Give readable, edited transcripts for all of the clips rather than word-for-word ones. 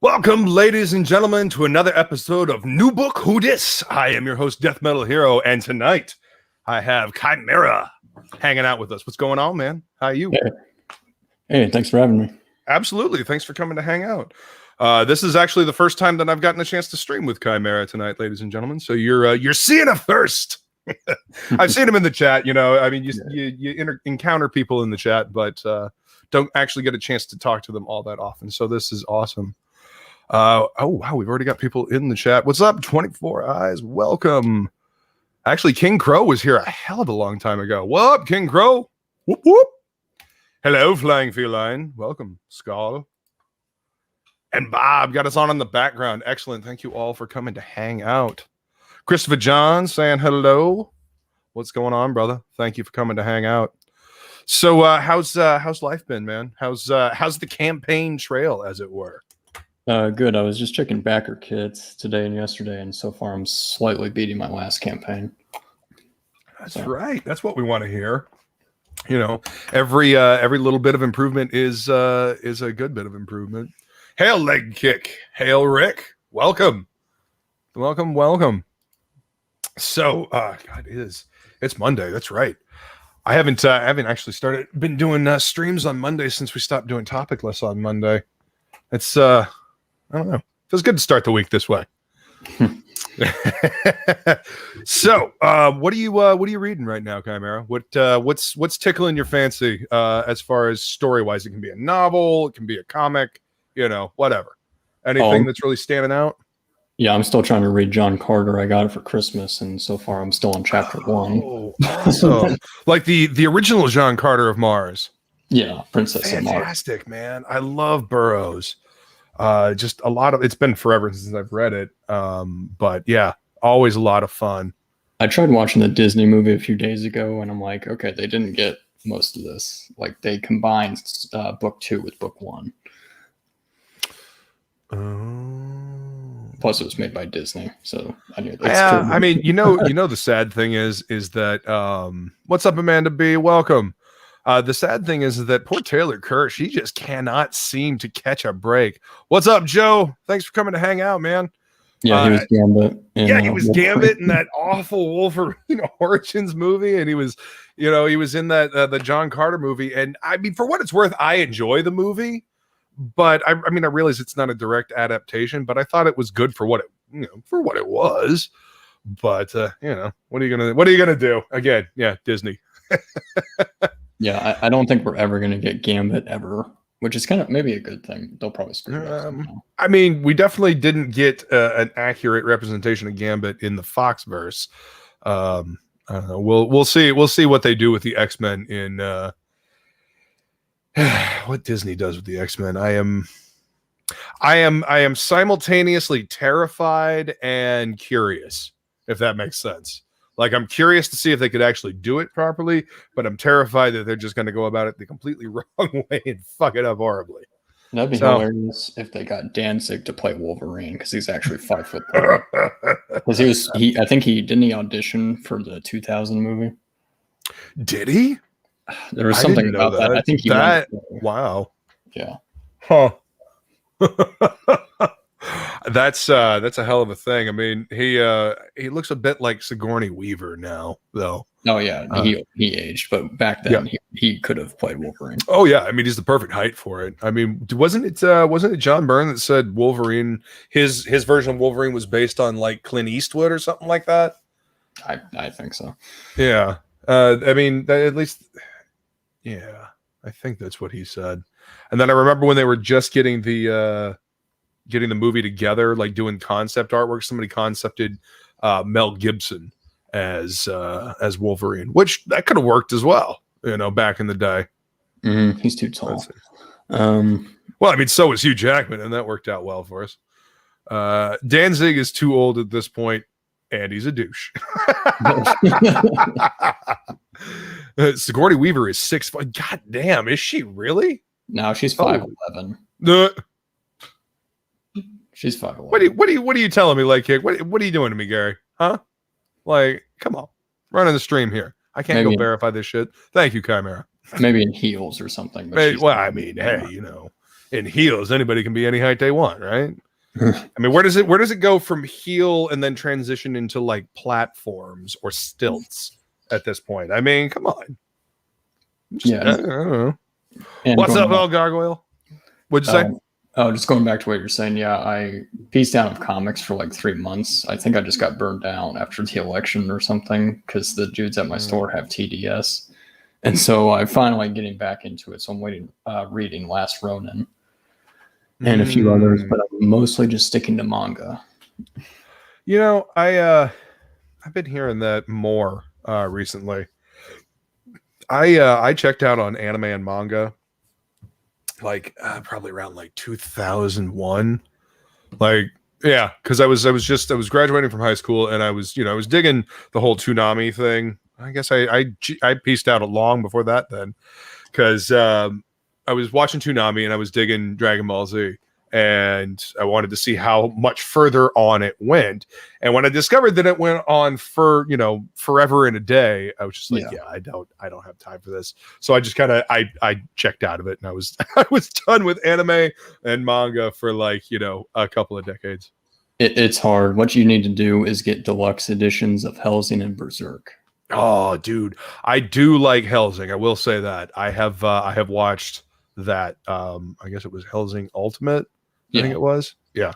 Welcome, ladies and gentlemen, to another episode of New Book Who Dis. I am your host, Death Metal Hero, and tonight I have Chimera hanging out with us. What's going on, man? How are you? Hey, thanks for having me. Absolutely. Thanks for coming to hang out. This is actually the first time that I've gotten a chance to stream with Chimera tonight, ladies and gentlemen. So you're seeing it first. I've seen him in the chat. You know, I mean, you encounter people in the chat, but don't actually get a chance to talk to them all that often. So this is awesome. Oh wow, we've already got people in the chat. What's up, 24 Eyes? Welcome. Actually, King Crow was here a hell of a long time ago. What up, King Crow? Whoop whoop. Hello, Flying Feline. Welcome, Skull. And Bob got us on in the background. Excellent. Thank you all for coming to hang out. Christopher John saying hello. What's going on, brother? Thank you for coming to hang out. So how's life been, man? How's the campaign trail, as it were? Good. I was just checking backer kits today and yesterday, and so far I'm slightly beating my last campaign. That's right. That's what we want to hear. You know, every little bit of improvement is a good bit of improvement. Hail Leg Kick. Hail Rick. Welcome. Welcome. So, God, it's Monday. That's right. I haven't actually been doing streams on Monday since we stopped doing Topicless on Monday. It's I don't know. Feels good to start the week this way. So, what are you reading right now, Chimera? What's tickling your fancy as far as story wise? It can be a novel, it can be a comic, you know, whatever. Anything that's really standing out? Yeah, I'm still trying to read John Carter. I got it for Christmas, and so far I'm still on chapter 1. Oh, awesome. Like the original John Carter of Mars. Yeah, Princess of Mars. Fantastic, man. I love Burroughs. Just a lot of, it's been forever since I've read it. But yeah, always a lot of fun. I tried watching the Disney movie a few days ago, and I'm like, okay, they didn't get most of this. Like they combined book 2 with book 1. Plus, it was made by Disney, so I knew that. Yeah, I mean, you know, the sad thing is that what's up, Amanda B? Welcome. The sad thing is that poor Taylor Kirsch, he just cannot seem to catch a break. What's up, Joe? Thanks for coming to hang out, man. Yeah, he was Gambit. He was Gambit in that awful Wolverine Origins movie, and he was in that the John Carter movie. And I mean, for what it's worth, I enjoy the movie, but I realize it's not a direct adaptation, but I thought it was good for what it was. But what are you gonna do? Again, yeah, Disney. Yeah, I don't think we're ever going to get Gambit ever, which is kind of maybe a good thing. They'll probably screw it up. I mean, we definitely didn't get an accurate representation of Gambit in the Foxverse. I don't know. We'll see. We'll see what they do with the X-Men in what Disney does with the X-Men. I am simultaneously terrified and curious, if that makes sense. Like, I'm curious to see if they could actually do it properly, but I'm terrified that they're just going to go about it the completely wrong way and fuck it up horribly. That'd be hilarious if they got Danzig to play Wolverine, because he's actually 5 foot tall. Because I think he didn't audition for the 2000 movie. Did he? There was something about that. I think he wow. Yeah. Huh. That's a hell of a thing. I mean, he looks a bit like Sigourney Weaver now, though. Oh yeah, he aged, but back then he could have played Wolverine. Oh yeah, I mean he's the perfect height for it. I mean, wasn't it John Byrne that said Wolverine, his version of Wolverine was based on like Clint Eastwood or something like that? I think so. Yeah, I mean at least, yeah, I think that's what he said. And then I remember when they were just getting the movie together, like doing concept artwork, somebody concepted Mel Gibson as Wolverine, which that could have worked as well, back in the day. He's too tall. Well, I mean, so was Hugh Jackman, and that worked out well for us. Danzig is too old at this point, and he's a douche. Sigourney Weaver is 6'5". God damn, is she really? No, she's 5'11". She's 5'11". What are you telling me, Leg Kick? What are you doing to me, Gary? Huh? Like, come on, running the stream here. I can't go verify this shit. Thank you, Chimera. Maybe in heels or something. Well, I mean, hey, in heels, anybody can be any height they want, right? I mean, where does it go from heel and then transition into like platforms or stilts at this point? I mean, come on. I don't know. What's up, El Gargoyle? What'd you say? Oh, just going back to what you're saying. Yeah, I pieced down of comics for like 3 months. I think I just got burned out after the election or something because the dudes at my store have TDS. And so I'm finally getting back into it. So I'm reading Last Ronin and a few others, but I'm mostly just sticking to manga. You know, I've been hearing that more recently. I checked out on anime and manga like probably around like 2001. Like, yeah, because I was graduating from high school and I was digging the whole Toonami thing. I guess I pieced out long before that then, because I was watching Toonami and I was digging Dragon Ball Z, and I wanted to see how much further on it went. And when I discovered that it went on for forever in a day, I was just like, I don't have time for this. So I just kind of I checked out of it, and I was done with anime and manga for like a couple of decades. It's hard. What you need to do is get deluxe editions of Hellsing and Berserk. Oh, dude, I do like Hellsing. I will say that I have watched that. I guess it was Hellsing Ultimate. I think it was. Yeah,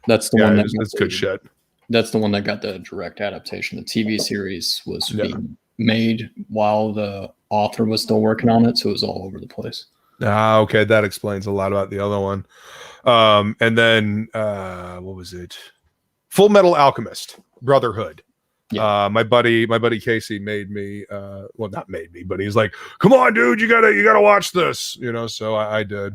that's the one. That's good shit. That's the one that got the direct adaptation. The TV series was being made while the author was still working on it, so it was all over the place. Ah, okay, that explains a lot about the other one. And then what was it? Full Metal Alchemist Brotherhood. Yeah. My buddy Casey made me. Well, not made me, but he's like, "Come on, dude, you gotta watch this." So I did.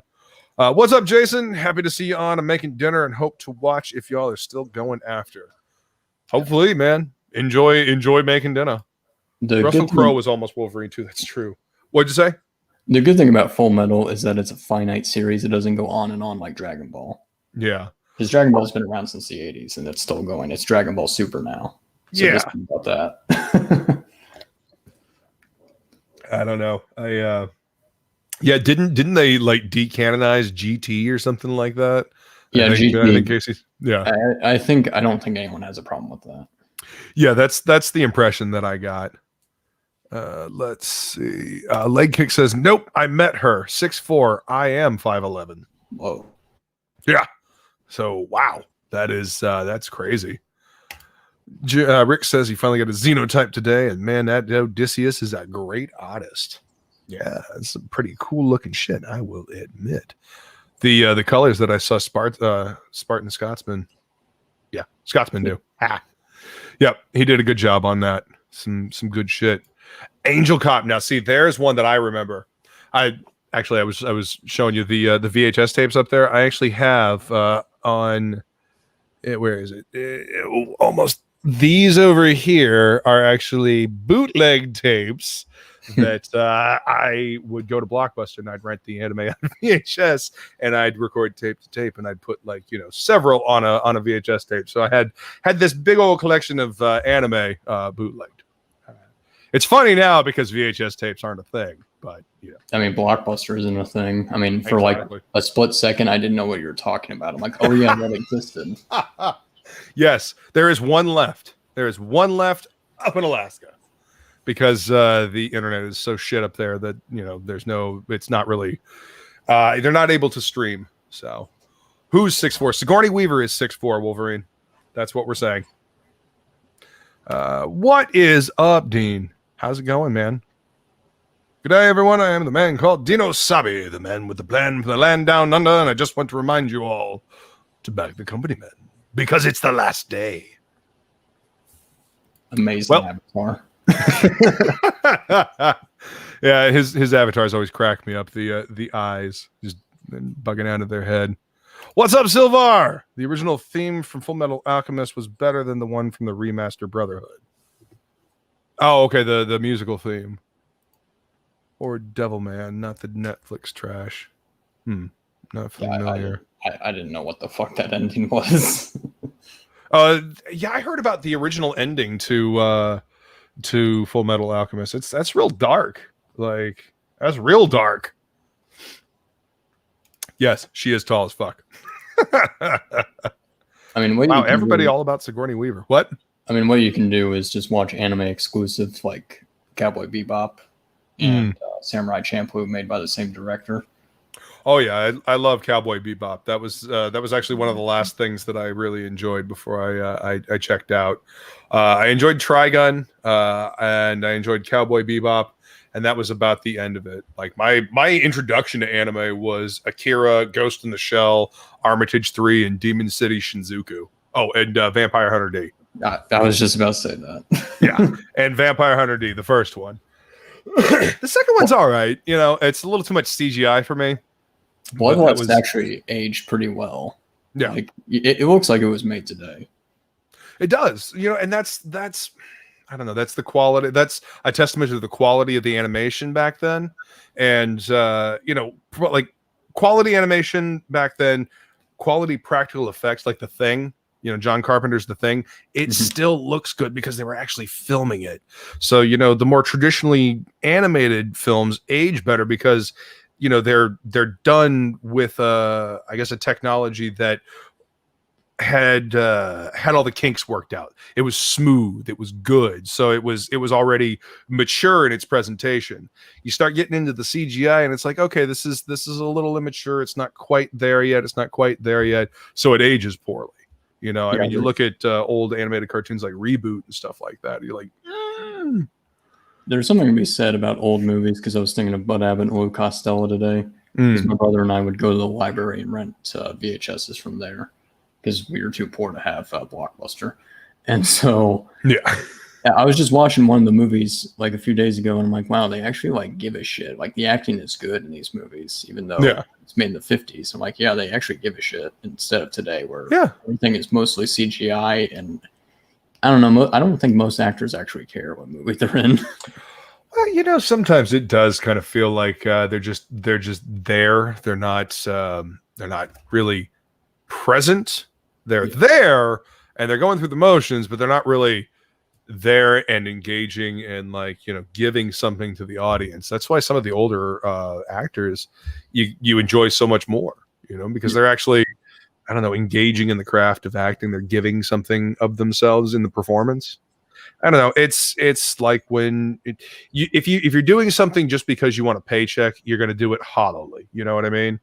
What's up, Jason? Happy to see you on. I'm making dinner and hope to watch if y'all are still going after. Hopefully, man. Enjoy making dinner. Russell Crowe was almost Wolverine too. That's true. What'd you say? The good thing about Full Metal is that it's a finite series. It doesn't go on and on like Dragon Ball. Yeah. Because Dragon Ball's been around since the 80s and it's still going. It's Dragon Ball Super now. So yeah. Just about that. I don't know. Yeah, didn't they like decanonize GT or something like that? Yeah, GT. I think Casey. Yeah, I don't think anyone has a problem with that. Yeah, that's the impression that I got. Let's see. Leg Kick says, "Nope, I met her. 6'4". I am 5'11". Whoa. Yeah. So wow, that's crazy. Rick says he finally got a Xenotype today, and man, that Odysseus is a great artist. Yeah, it's some pretty cool looking shit, I will admit. The colors that I saw Spartan Scotsman. Yeah, Scotsman do. Yep, he did a good job on that. Some good shit. Angel Cop. Now, see, there's one that I remember. I was showing you the VHS tapes up there. I actually have on where is it? Almost these over here are actually bootleg tapes that I would go to Blockbuster and I'd rent the anime on VHS and I'd record tape to tape and I'd put like several on a VHS tape. So I had this big old collection of anime bootlegged. It's funny now because VHS tapes aren't a thing, but I mean, Blockbuster isn't a thing. I mean, for like a split second, I didn't know what you were talking about. I'm like, oh yeah, that existed. Yes, there is one left. There is one left up in Alaska because the internet is so shit up there that it's not really. They're not able to stream. So, who's 6'4"? Sigourney Weaver is 6'4". Wolverine. That's what we're saying. What is up, Dean? How's it going, man? Good day, everyone. I am the man called Dino Sabi, the man with the plan for the land down under, and I just want to remind you all to back the company, man, because it's the last day. Amazing avatar. Yeah, his avatars always crack me up. The eyes just bugging out of their head. What's up, Silvar? The original theme from Full Metal Alchemist was better than the one from the remaster Brotherhood. Oh, okay, the musical theme. Or Devilman, not the Netflix trash. Not familiar. I didn't know what the fuck that ending was. Yeah, I heard about the original ending to Full Metal Alchemist. That's real dark. Like, that's real dark. Yes, she is tall as fuck. I mean, wow, everybody all about Sigourney Weaver. What? I mean, what you can do is just watch anime exclusives like Cowboy Bebop and Samurai Champloo, made by the same director. Oh yeah, I love Cowboy Bebop. That was actually one of the last things that I really enjoyed before I checked out. I enjoyed Trigun, and I enjoyed Cowboy Bebop, and that was about the end of it. Like my introduction to anime was Akira, Ghost in the Shell, Armitage 3, and Demon City Shinjuku. Oh, and Vampire Hunter D. I was just about to say that. Yeah, and Vampire Hunter D, the first one. The second one's all right. You know, it's a little too much CGI for me. Bloodlust actually aged pretty well. Yeah, like it looks like it was made today. It does, you know, and that's I don't know, that's the quality. That's a testament to the quality of the animation back then, and you know, like quality animation back then, quality practical effects like The Thing. You know, John Carpenter's The Thing. It still looks good because they were actually filming it. So you know, the more traditionally animated films age better because you know they're done with I guess a technology that had all the kinks worked out. It was smooth, it was good, so it was already mature in its presentation. You start getting into the CGI and it's like, okay, this is a little immature, it's not quite there yet, so it ages poorly. You know, I mean, you look at old animated cartoons like Reboot and stuff like that, you're like, There's something to be said about old movies, because I was thinking of Bud Abbott and Lou Costello today. Because my brother and I would go to the library and rent VHSs from there, because we were too poor to have Blockbuster. And so I was just watching one of the movies like a few days ago, and I'm like, wow, they actually like give a shit. Like the acting is good in these movies, even though it's made in the 50s. I'm like, yeah, they actually give a shit, instead of today where everything is mostly CGI. And I don't know, I don't think most actors actually care what movie they're in. Well, you know, sometimes it does kind of feel like they're just there. They're not really present. They're there and they're going through the motions, but they're not really there and engaging and, like, you know, giving something to the audience. That's why some of the older actors you enjoy so much more, you know, because they're actually, I don't know, engaging in the craft of acting. They're giving something of themselves in the performance. I don't know. It's like when if you're doing something just because you want a paycheck, you're going to do it hollowly. You know what I mean?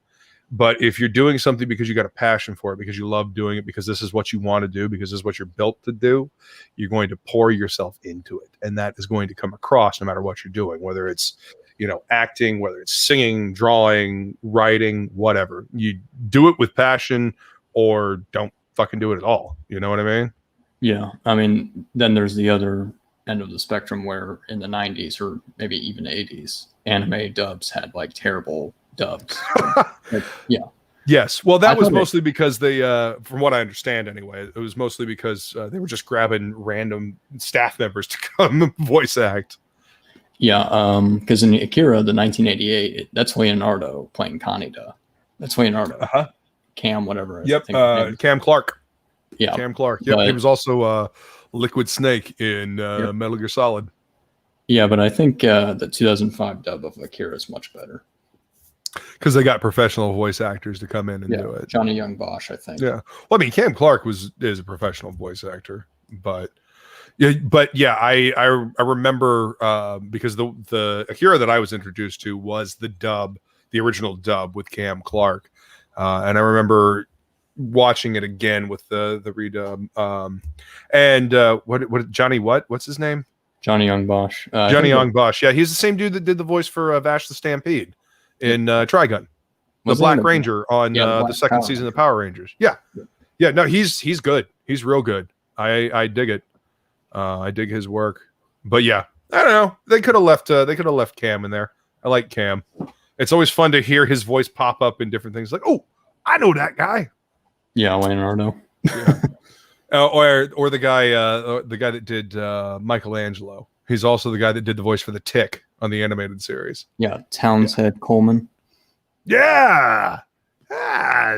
But if you're doing something because you got a passion for it, because you love doing it, because this is what you want to do, because this is what you're built to do, you're going to pour yourself into it, and that is going to come across no matter what you're doing, whether it's, you know, acting, whether it's singing, drawing, writing, whatever. You do it with passion, or don't fucking do it at all. You know what I mean? Yeah, I mean, then there's the other end of the spectrum where in the 90s or maybe even 80s, anime dubs had like terrible dubs. Like, yeah. Yes. Well, that was mostly because they, from what I understand anyway, it was mostly because they were just grabbing random staff members to come voice act. Yeah, because in Akira, the 1988, that's Leonardo playing Kaneda. That's Leonardo. Cam, whatever. Yep. Cam Clark. Yeah. Cam Clark. Yep. He was also Liquid Snake in Metal Gear Solid. Yeah, but I think the 2005 dub of Akira is much better. Because they got professional voice actors to come in and do it. Johnny Young Bosch, I think. Yeah. Well, I mean, Cam Clark is a professional voice actor, but I remember because the Akira that I was introduced to was the original dub with Cam Clark, and I remember watching it again with the redub. What Johnny what's his name? Johnny Young Bosch. Johnny Young Bosch. Yeah, he's the same dude that did the voice for Vash the Stampede in Trigun, the Black Ranger on the second season of Power Rangers. Yeah. No, he's good. He's real good. I dig it. I dig his work. But yeah, I don't know. They could have left Cam in there. I like Cam. It's always fun to hear his voice pop up in different things. Like, oh, I know that guy. Yeah, Leonardo. Yeah. Or the guy that did Michelangelo. He's also the guy that did the voice for the Tick on the animated series. Yeah, Townsend Coleman. Yeah.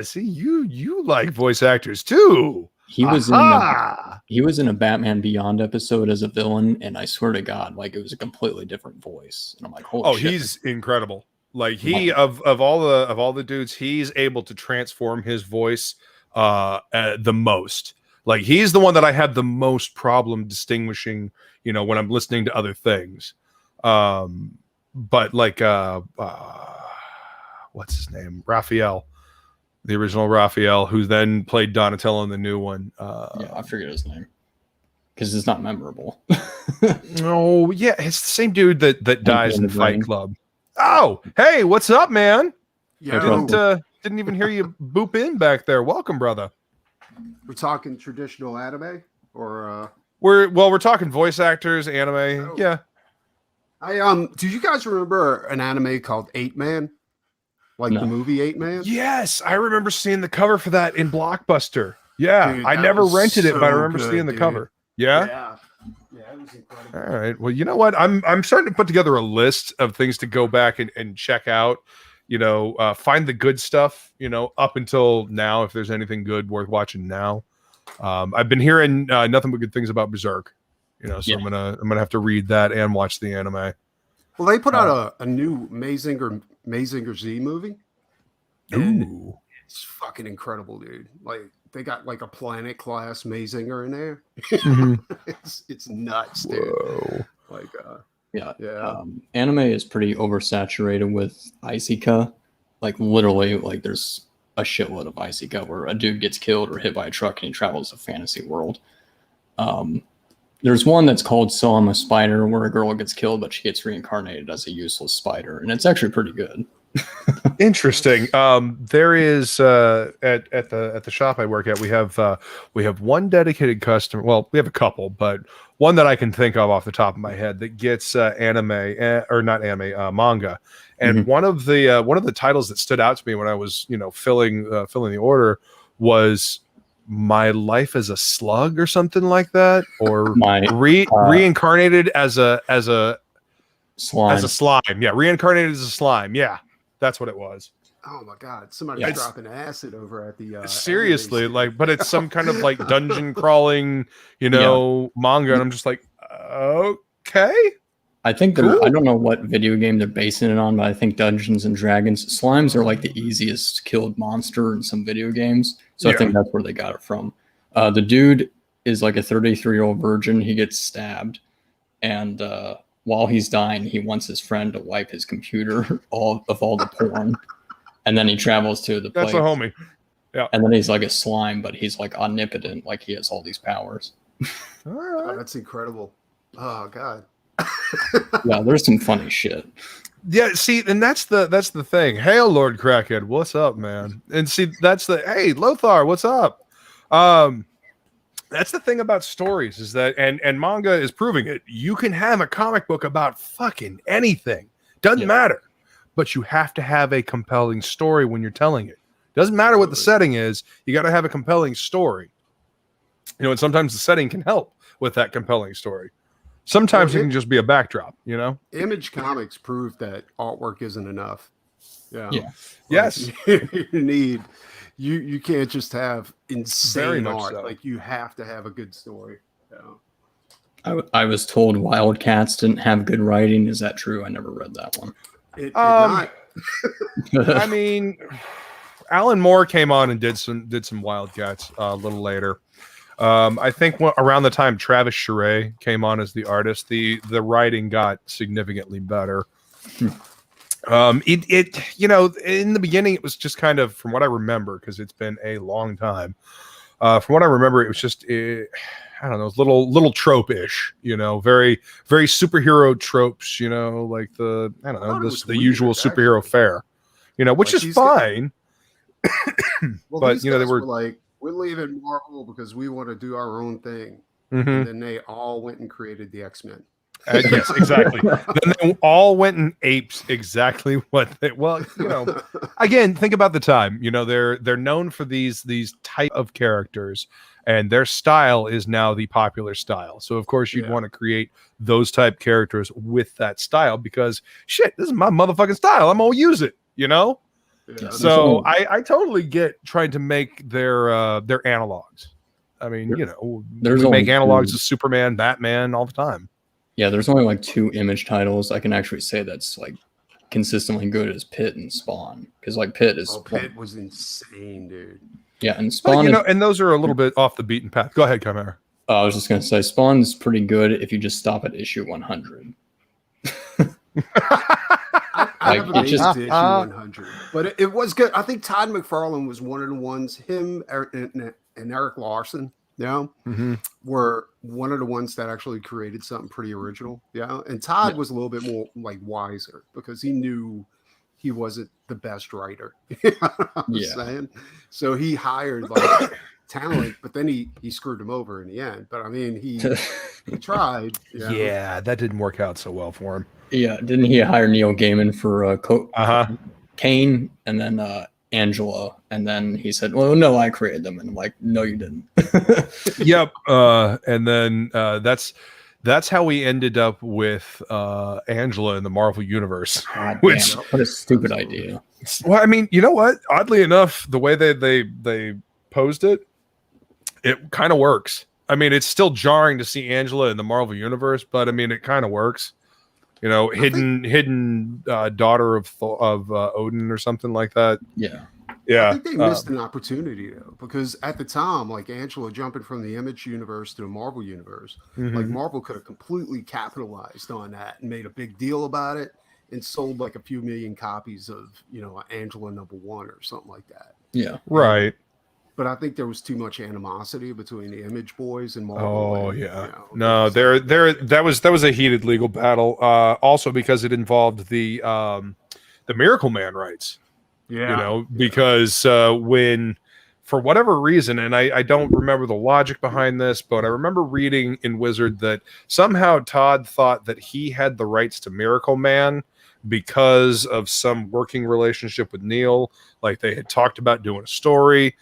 See, you like voice actors too. He was in a Batman Beyond episode as a villain, and I swear to God, like, it was a completely different voice. And I'm like, holy shit. He's incredible. Like he of all the dudes, he's able to transform his voice the most. Like he's the one that I have the most problem distinguishing, you know, when I'm listening to other things. But like what's his name? Raphael, the original Raphael, who then played Donatello in the new one. Yeah, I forget his name because it's not memorable. Oh yeah, it's the same dude that dies in Fight brain. Club. Oh, hey, what's up, man? Yeah, Didn't even hear you boop in back there. Welcome, brother. we're talking traditional anime, or We're talking voice actors, anime. Oh. Yeah. do you guys remember an anime called 8 Man? Like No. the movie 8 Man? Yes, I remember seeing the cover for that in Blockbuster. Yeah, Dude, I that never was rented it, but I so remember good, seeing the dude. cover. Yeah? Yeah, it was incredible. All right. Well, you know what? I'm starting to put together a list of things to go back and check out. You know, find the good stuff. You know, up until now, if there's anything good worth watching now. I've been hearing nothing but good things about Berserk. You know, so Yeah. I'm gonna have to read that and watch the anime. Well, they put out a new Mazinger Z movie. And Ooh. it's fucking incredible, dude. Like they got like a planet class Mazinger in there. Mhm. It's nuts, dude. Whoa. Like Yeah. Anime is pretty oversaturated with Isekai. Like literally, like there's a shitload of Isekai where a dude gets killed or hit by a truck and he travels a fantasy world. There's one that's called So I'm a Spider, where a girl gets killed but she gets reincarnated as a useless spider, and it's actually pretty good. Interesting. There is at the shop I work at, we have one dedicated customer. Well, we have a couple, but one that I can think of off the top of my head that gets anime or not anime manga. And one of the titles that stood out to me when I was filling the order was My Life as a Slug or something like that, or reincarnated as a Slime. as a slime. Yeah, reincarnated as a slime. Yeah. That's what it was. oh my god, somebody's dropping acid over at the seriously, anime like, but it's some kind of like dungeon crawling, manga, and I'm just like, okay. I think Cool. I don't know what video game they're basing it on, but I think Dungeons and Dragons slimes are like the easiest killed monster in some video games. So I think that's where they got it from. The dude is like a 33-year-old virgin. He gets stabbed, and while he's dying, he wants his friend to wipe his computer all the porn, and then he travels to the place. That's a homie. Yeah, and then he's like a slime, but he's like omnipotent, like he has all these powers. all Oh, right. that's incredible. Oh god. Yeah, there's some funny shit. Yeah, see, and that's the thing. Hail, Lord Crackhead, what's up, man? And see, that's the hey, Lothar, what's up? That's the thing about stories is that, and manga is proving it. You can have a comic book about fucking anything, doesn't matter, but you have to have a compelling story when you're telling it. Doesn't matter what the setting is, you got to have a compelling story. And sometimes the setting can help with that compelling story. Sometimes it can just be a backdrop, Image Comics proved that artwork isn't enough. Yeah. Yes. You need you can't just have Very insane much art. so. Like you have to have a good story. Yeah. I was told Wildcats didn't have good writing. Is that true? I never read that one. It did not. I mean, Alan Moore came on and did some Wildcats a little later. I think around the time Travis Charest came on as the artist, the writing got significantly better. In the beginning, it was just kind of, from what I remember, because it's been a long time. From what I remember, it was just, I don't know, little trope-ish, very, very superhero tropes, like the usual superhero fare, which is fine. Well, but these they guys were were like, we're leaving Marvel because we want to do our own thing. Mhm. And then they all went and created the X-Men. Yes, exactly. Then they all went and aped exactly what they. Well, again, think about the time. They're known for these type of characters, and their style is now the popular style. So of course you'd want to create those type characters with that style because shit, this is my motherfucking style. I'm gonna use it. Yeah. So I totally get trying to make their analogs. I mean, there's we make only analogs two. of Superman, Batman all the time. Yeah, there's only like 2 image titles I can actually say that's like consistently good as Pit and Spawn, because like Pit is Pit was insane, dude. Yeah, and But, Spawn and those are a little bit off the beaten path. Go ahead, Chimera. I was just gonna say Spawn's pretty good if you just stop at issue 100. I haven't made it to issue 100, but it was good. I think Todd McFarlane was one of the ones. Him and Eric Larson, were one of the ones that actually created something pretty original. Yeah, and Todd was a little bit more like wiser because he knew he wasn't the best writer. You know what I'm saying? So he hired like talent, but then he screwed him over in the end. But I mean, he tried. Yeah, that didn't work out so well for him. Yeah, didn't he hire Neil Gaiman for Kane and then Angela, and then he said, "Well, no, I created them," and I'm like, "No, you didn't." Yep, and then that's how we ended up with Angela in the Marvel Universe. God, which what a stupid idea. Well, I mean, you know what? Oddly enough, the way they posed it, it kind of works. I mean, it's still jarring to see Angela in the Marvel Universe, but I mean, it kind of works. You know, hidden daughter of Odin or something like that. Yeah. I think they missed an opportunity though, because at the time, like Angela jumping from the Image universe to the Marvel universe, like Marvel could have completely capitalized on that and made a big deal about it and sold like a few million copies of, you know, Angela #1 or something like that. Yeah. Right. But I think there was too much animosity between the Image boys and Marvel. Oh, yeah. You know, that was a heated legal battle. Also because it involved the Miracle Man rights. Yeah. You know, because when, for whatever reason, and I don't remember the logic behind this, but I remember reading in Wizard that somehow Todd thought that he had the rights to Miracle Man because of some working relationship with Neil. Like they had talked about doing a story.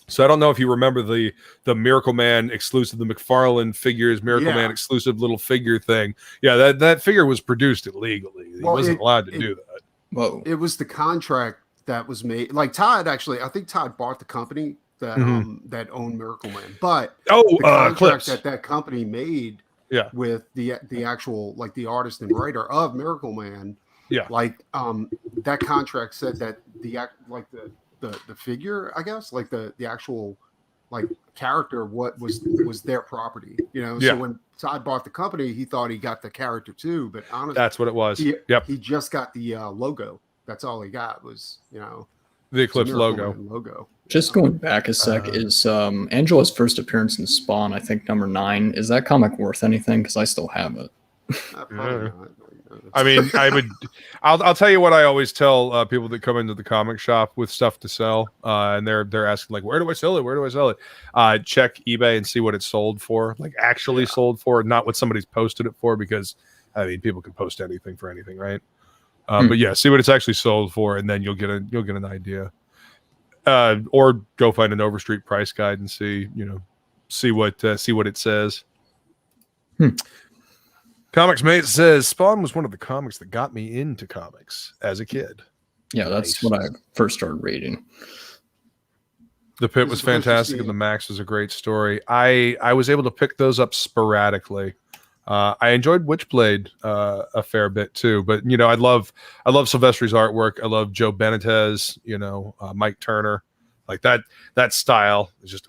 So I don't know if you remember the Miracle Man exclusive, the McFarlane figures, Miracle Man exclusive little figure thing. Yeah, that figure was produced illegally. He wasn't allowed to do that. Whoa. It was the contract that was made. Like Todd actually, I think Todd bought the company that that owned Miracle Man. But the contract that company made with the actual like the artist and writer of Miracle Man, like that contract said that the figure, I guess, like the actual like character, what was their property, you know. So when Todd bought the company, he thought he got the character too, but honestly, that's what it was. He just got the logo. That's all he got was, you know, the Eclipse logo. Just going back a sec, is Angela's first appearance in Spawn, I think #9. Is that comic worth anything? Because I still have it. Probably not. I mean, I'll tell you what I always tell people that come into the comic shop with stuff to sell, and they're asking like, where do I sell it? Where do I sell it? Check eBay and see what it's sold for, like actually sold for, not what somebody's posted it for, because I mean, people can post anything for anything, right? But yeah, see what it's actually sold for, and then you'll get an idea. Or go find an Overstreet price guide and see what it says. Comics Mate says Spawn was one of the comics that got me into comics as a kid. Yeah, that's what I first started reading. The Pit was fantastic, and the Max was a great story. I was able to pick those up sporadically. I enjoyed Witchblade a fair bit too, but you know, I love Silvestri's artwork. I love Joe Benitez. You know, Mike Turner, like that style is just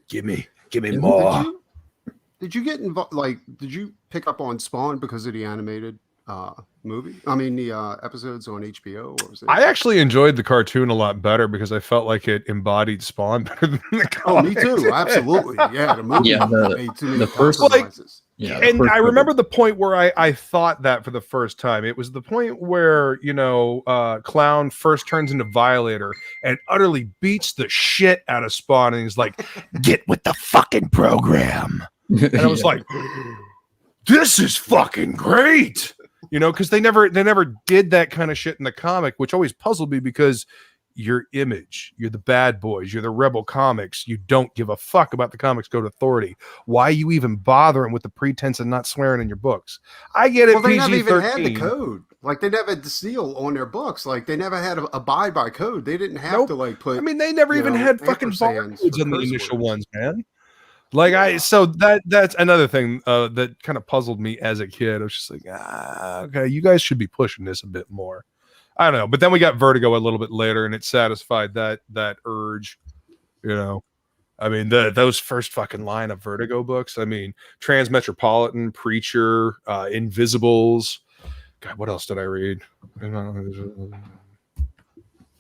give me more. Did you get involved? Like, did you pick up on Spawn because of the animated movie? I mean, the episodes on HBO. Or was it? I actually enjoyed the cartoon a lot better because I felt like it embodied Spawn better than the comics. Oh, me too. Absolutely. Yeah, the movie made too many compromises. And I remember the point where I thought that for the first time. It was the point where, you know, Clown first turns into Violator and utterly beats the shit out of Spawn, and he's like, "Get with the fucking program." And I was like, "This is fucking great," you know, because they never did that kind of shit in the comic, which always puzzled me because you're Image, you're the bad boys, you're the Rebel Comics, you don't give a fuck about the Comics Code Authority. Why are you even bothering with the pretense of not swearing in your books? I get it. Well, they never even had the code. Like they never had the seal on their books. Like they never had to abide by code. They didn't have to like put. I mean, they never even had fucking barcodes on the initial ones, man. Like so that's another thing that kind of puzzled me as a kid. I was just like, okay, you guys should be pushing this a bit more. I don't know, but then we got Vertigo a little bit later, and it satisfied that urge. I mean, those first fucking line of Vertigo books. I mean, Transmetropolitan, Preacher, Invisibles. God, what else did I read?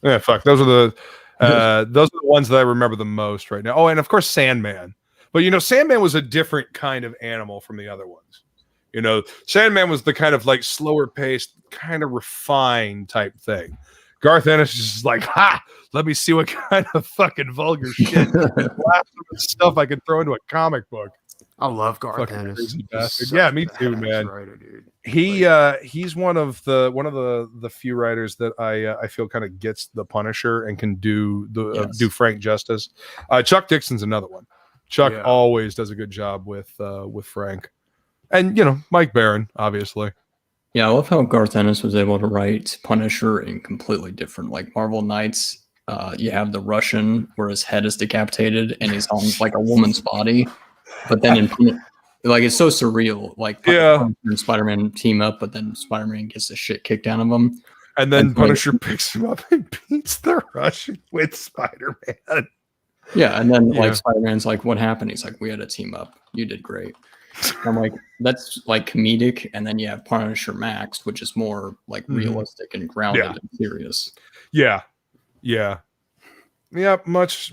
Yeah, fuck. Those are the ones that I remember the most right now. Oh, and of course Sandman. But Sandman was a different kind of animal from the other ones. Sandman was the kind of like slower paced, kind of refined type thing. Garth Ennis is just like, let me see what kind of fucking vulgar shit stuff I can throw into a comic book. I love Garth Ennis. Yeah, me too, man. Writer, dude. He's one of the few writers that I feel kind of gets the Punisher and can do Frank justice. Chuck Dixon's another one. Chuck always does a good job with Frank, and Mike Barron, obviously. Yeah, I love how Garth Ennis was able to write Punisher in completely different, like Marvel Knights. You have the Russian where his head is decapitated and he's on like a woman's body, but then it's so surreal. Like Punisher and Spider-Man team up, but then Spider-Man gets the shit kicked out of him, and then Punisher picks him up and beats the Russian with Spider-Man. Yeah, and then like Spider-Man's like, "What happened?" He's like, "We had a team up. You did great." I'm like, that's like comedic, and then you have Punisher Max, which is more like realistic and grounded and serious. Yeah. Much.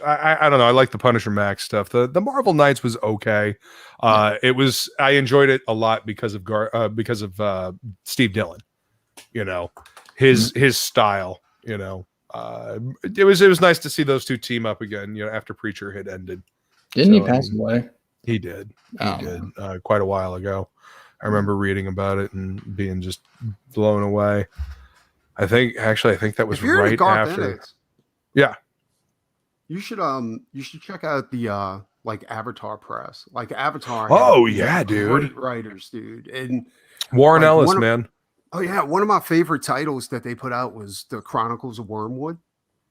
I don't know. I like the Punisher Max stuff. The Marvel Knights was okay. I enjoyed it a lot because of Steve Dillon. His style. It was nice to see those two team up again. After Preacher had ended. Didn't he pass away? He did. Quite a while ago. I remember reading about it and being just blown away. I think that was right after. Ennis, yeah. You should check out the like Avatar Press. Like Avatar. Oh yeah, dude. Great writers, dude. And Warren Ellis, man. Oh yeah, one of my favorite titles that they put out was The Chronicles of Wormwood.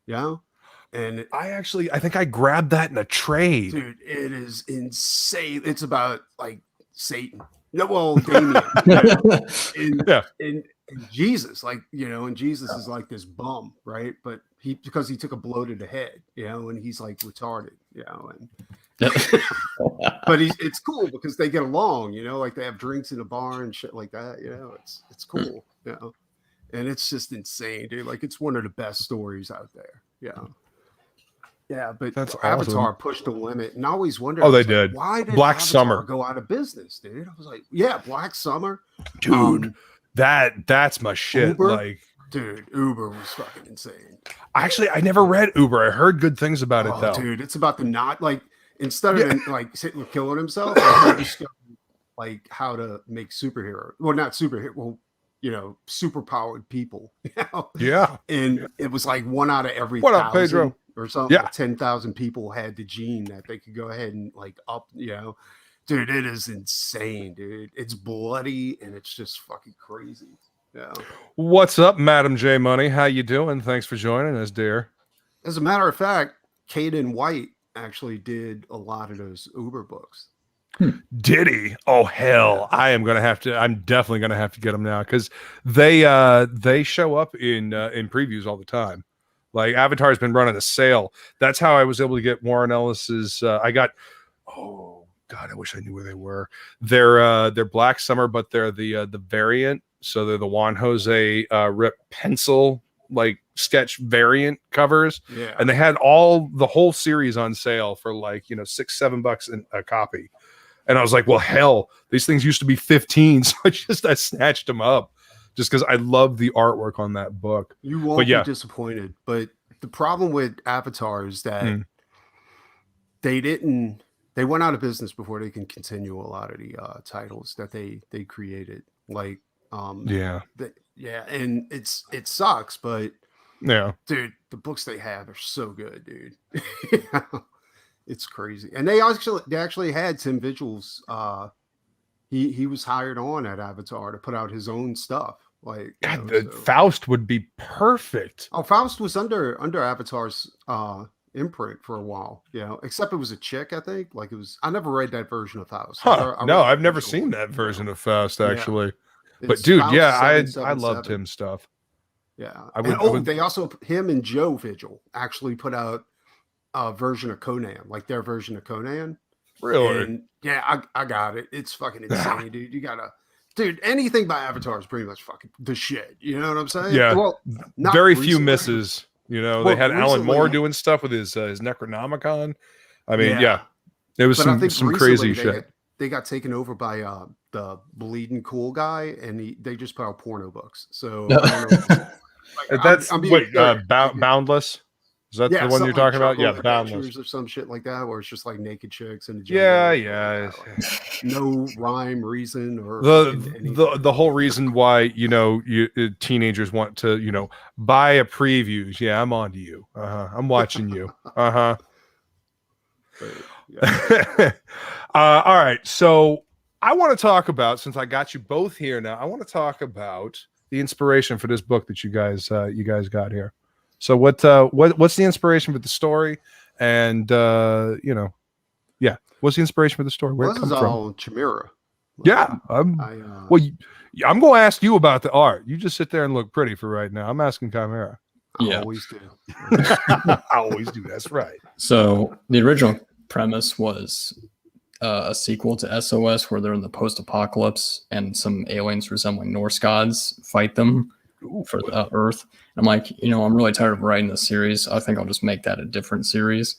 Yeah. And I think I grabbed that in a trade. Dude, it is insane. It's about like Satan. Damien. And Jesus, like, and Jesus is like this bum, right? But because he took a blow to the head, and he's like retarded, and but it's cool because they get along, like they have drinks in a bar and shit like that, it's cool, and it's just insane, dude. Like it's one of the best stories out there. Yeah, but that's Avatar pushed the limit, and I always wondered. Oh, they did. Why did Black Avatar Summer go out of business, dude? I was like, yeah, Black Summer, dude. That's my shit. Uber? Like, dude, Uber was fucking insane. Actually, I never read Uber. I heard good things about it though. Dude, it's about instead of like sitting and killing himself, I discovered like how to make superhero. Well, not superhero. Well, superpowered people. Yeah. And it was like 1 out of every what up, Pedro? Or something. Yeah. Like 10,000 people had the gene that they could go ahead and like up. Dude, it is insane, dude. It's bloody and it's just fucking crazy. Yeah. What's up, Madam J Money? How you doing? Thanks for joining us, dear. As a matter of fact, Caden White actually did a lot of those Uber books. Did he? Oh hell! Yeah. I'm definitely gonna have to get them now because they show up in previews all the time. Like Avatar's been running a sale. That's how I was able to get Warren Ellis's. I got. Oh God, I wish I knew where they were. They're Black Summer, but they're the variant. So they're the Juan Jose Rip pencil like sketch variant covers. Yeah. And they had the whole series on sale for like $6-7 a copy. And I was like, well, hell, these things used to be 15. So I snatched them up just because I love the artwork on that book. You won't be disappointed. But the problem with Avatar is that they went out of business before they can continue a lot of the titles that they created. Like, and it sucks, but dude, the books they have are so good, dude. It's crazy. And they actually had Tim Vigil's he was hired on at Avatar to put out his own stuff. Like Faust would be perfect. Oh, Faust was under Avatar's imprint for a while, except it was a chick, I think. Like, it was, I never read that version of Faust. No, I've never seen that version of Faust, actually. But dude, Faust I loved him stuff. Yeah. I would, they also, him and Joe Vigil actually put out a version of Conan, like their version of Conan. Really? And yeah, I got it. It's fucking insane, dude. You gotta, dude, anything by Avatar is pretty much fucking the shit. You know what I'm saying? Yeah. Well, not very recently. Few misses. You know, Well, they had Alan recently, Moore doing stuff with his Necronomicon. I mean, it was but some crazy shit. They got taken over by the bleeding cool guy, and they just put out porno books. So I don't know. Like, that's I'm wait, Boundless. Is that the one you're talking about? Yeah, Boundless or some shit like that, where it's just like naked chicks and yeah. No rhyme, reason, or the whole reason why teenagers want to buy a previews. Yeah, I'm on to you. I'm watching you. All right, so I want to talk about, since I got you both here now, I want to talk about the inspiration for this book that you guys got here. So what's the inspiration for the story, and what's the inspiration for the story? Where it comes from? Chimera. I'm going to ask you about the art. You just sit there and look pretty for right now. I'm asking Chimera. I always do. I always do. That's right. So the original premise was a sequel to SOS, where they're in the post-apocalypse and some aliens resembling Norse gods fight them for Earth. And I'm like, I'm really tired of writing this series. I think I'll just make that a different series.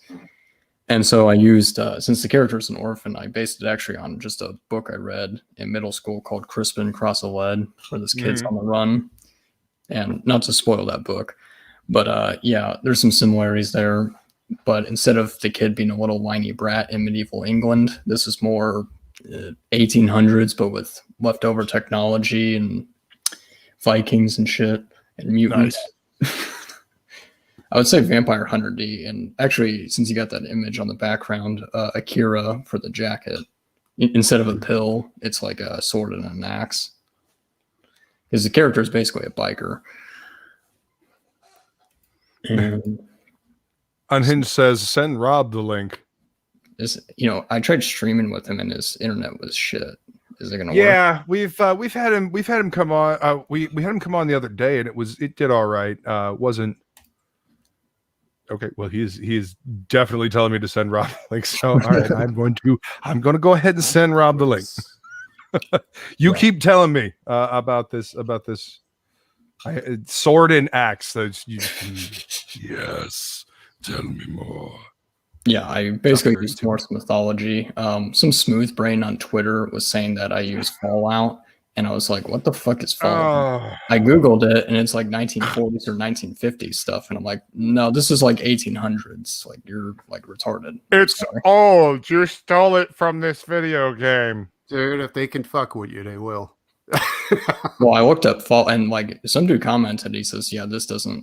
And so I used, since the character is an orphan, I based it actually on just a book I read in middle school called Crispin Cross of Lead, where this kid's on the run. And not to spoil that book, but there's some similarities there. But instead of the kid being a little whiny brat in medieval England, this is more 1800s, but with leftover technology and Vikings and shit and mutants. Nice. I would say Vampire Hunter D. And actually, since you got that image on the background, Akira for the jacket. Instead of a pill, it's like a sword and an axe. Because the character is basically a biker. And Unhinged says, send Rob the link. I tried streaming with him and his internet was shit. Is it gonna work? Yeah, we've had him come on. We had him come on the other day, and it did all right. Wasn't okay. Well, he's definitely telling me to send Rob the link. So all right, I'm going to go ahead and send Rob the link. You keep telling me about this sword and axe. Yes, tell me more. Yeah, I basically used Norse mythology. Some smooth brain on Twitter was saying that I use Fallout, and I was like, what the fuck is Fallout? I Googled it, and it's like 1940s or 1950s stuff, and I'm like, no, this is like 1800s. Like, you're like retarded. It's old. You stole it from this video game. Dude, if they can fuck with you, they will. Well, I looked up Fallout, and like some dude commented, he says, yeah,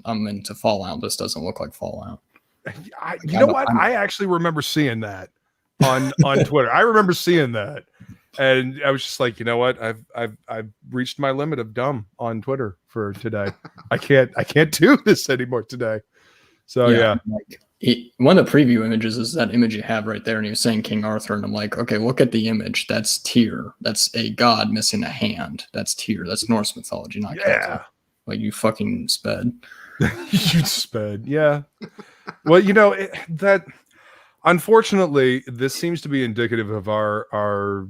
I'm into Fallout. This doesn't look like Fallout. You know what? I actually remember seeing that on Twitter. I remember seeing that, and I was just like, you know what? I've reached my limit of dumb on Twitter for today. I can't do this anymore today. So yeah. One of the preview images is that image you have right there, and he was saying King Arthur, and I'm like, okay, look at the image. That's Tyr. That's a god missing a hand. That's Tyr. That's Norse mythology, not Celtic. Like, you fucking sped. You sped, yeah. Well, that unfortunately, this seems to be indicative of our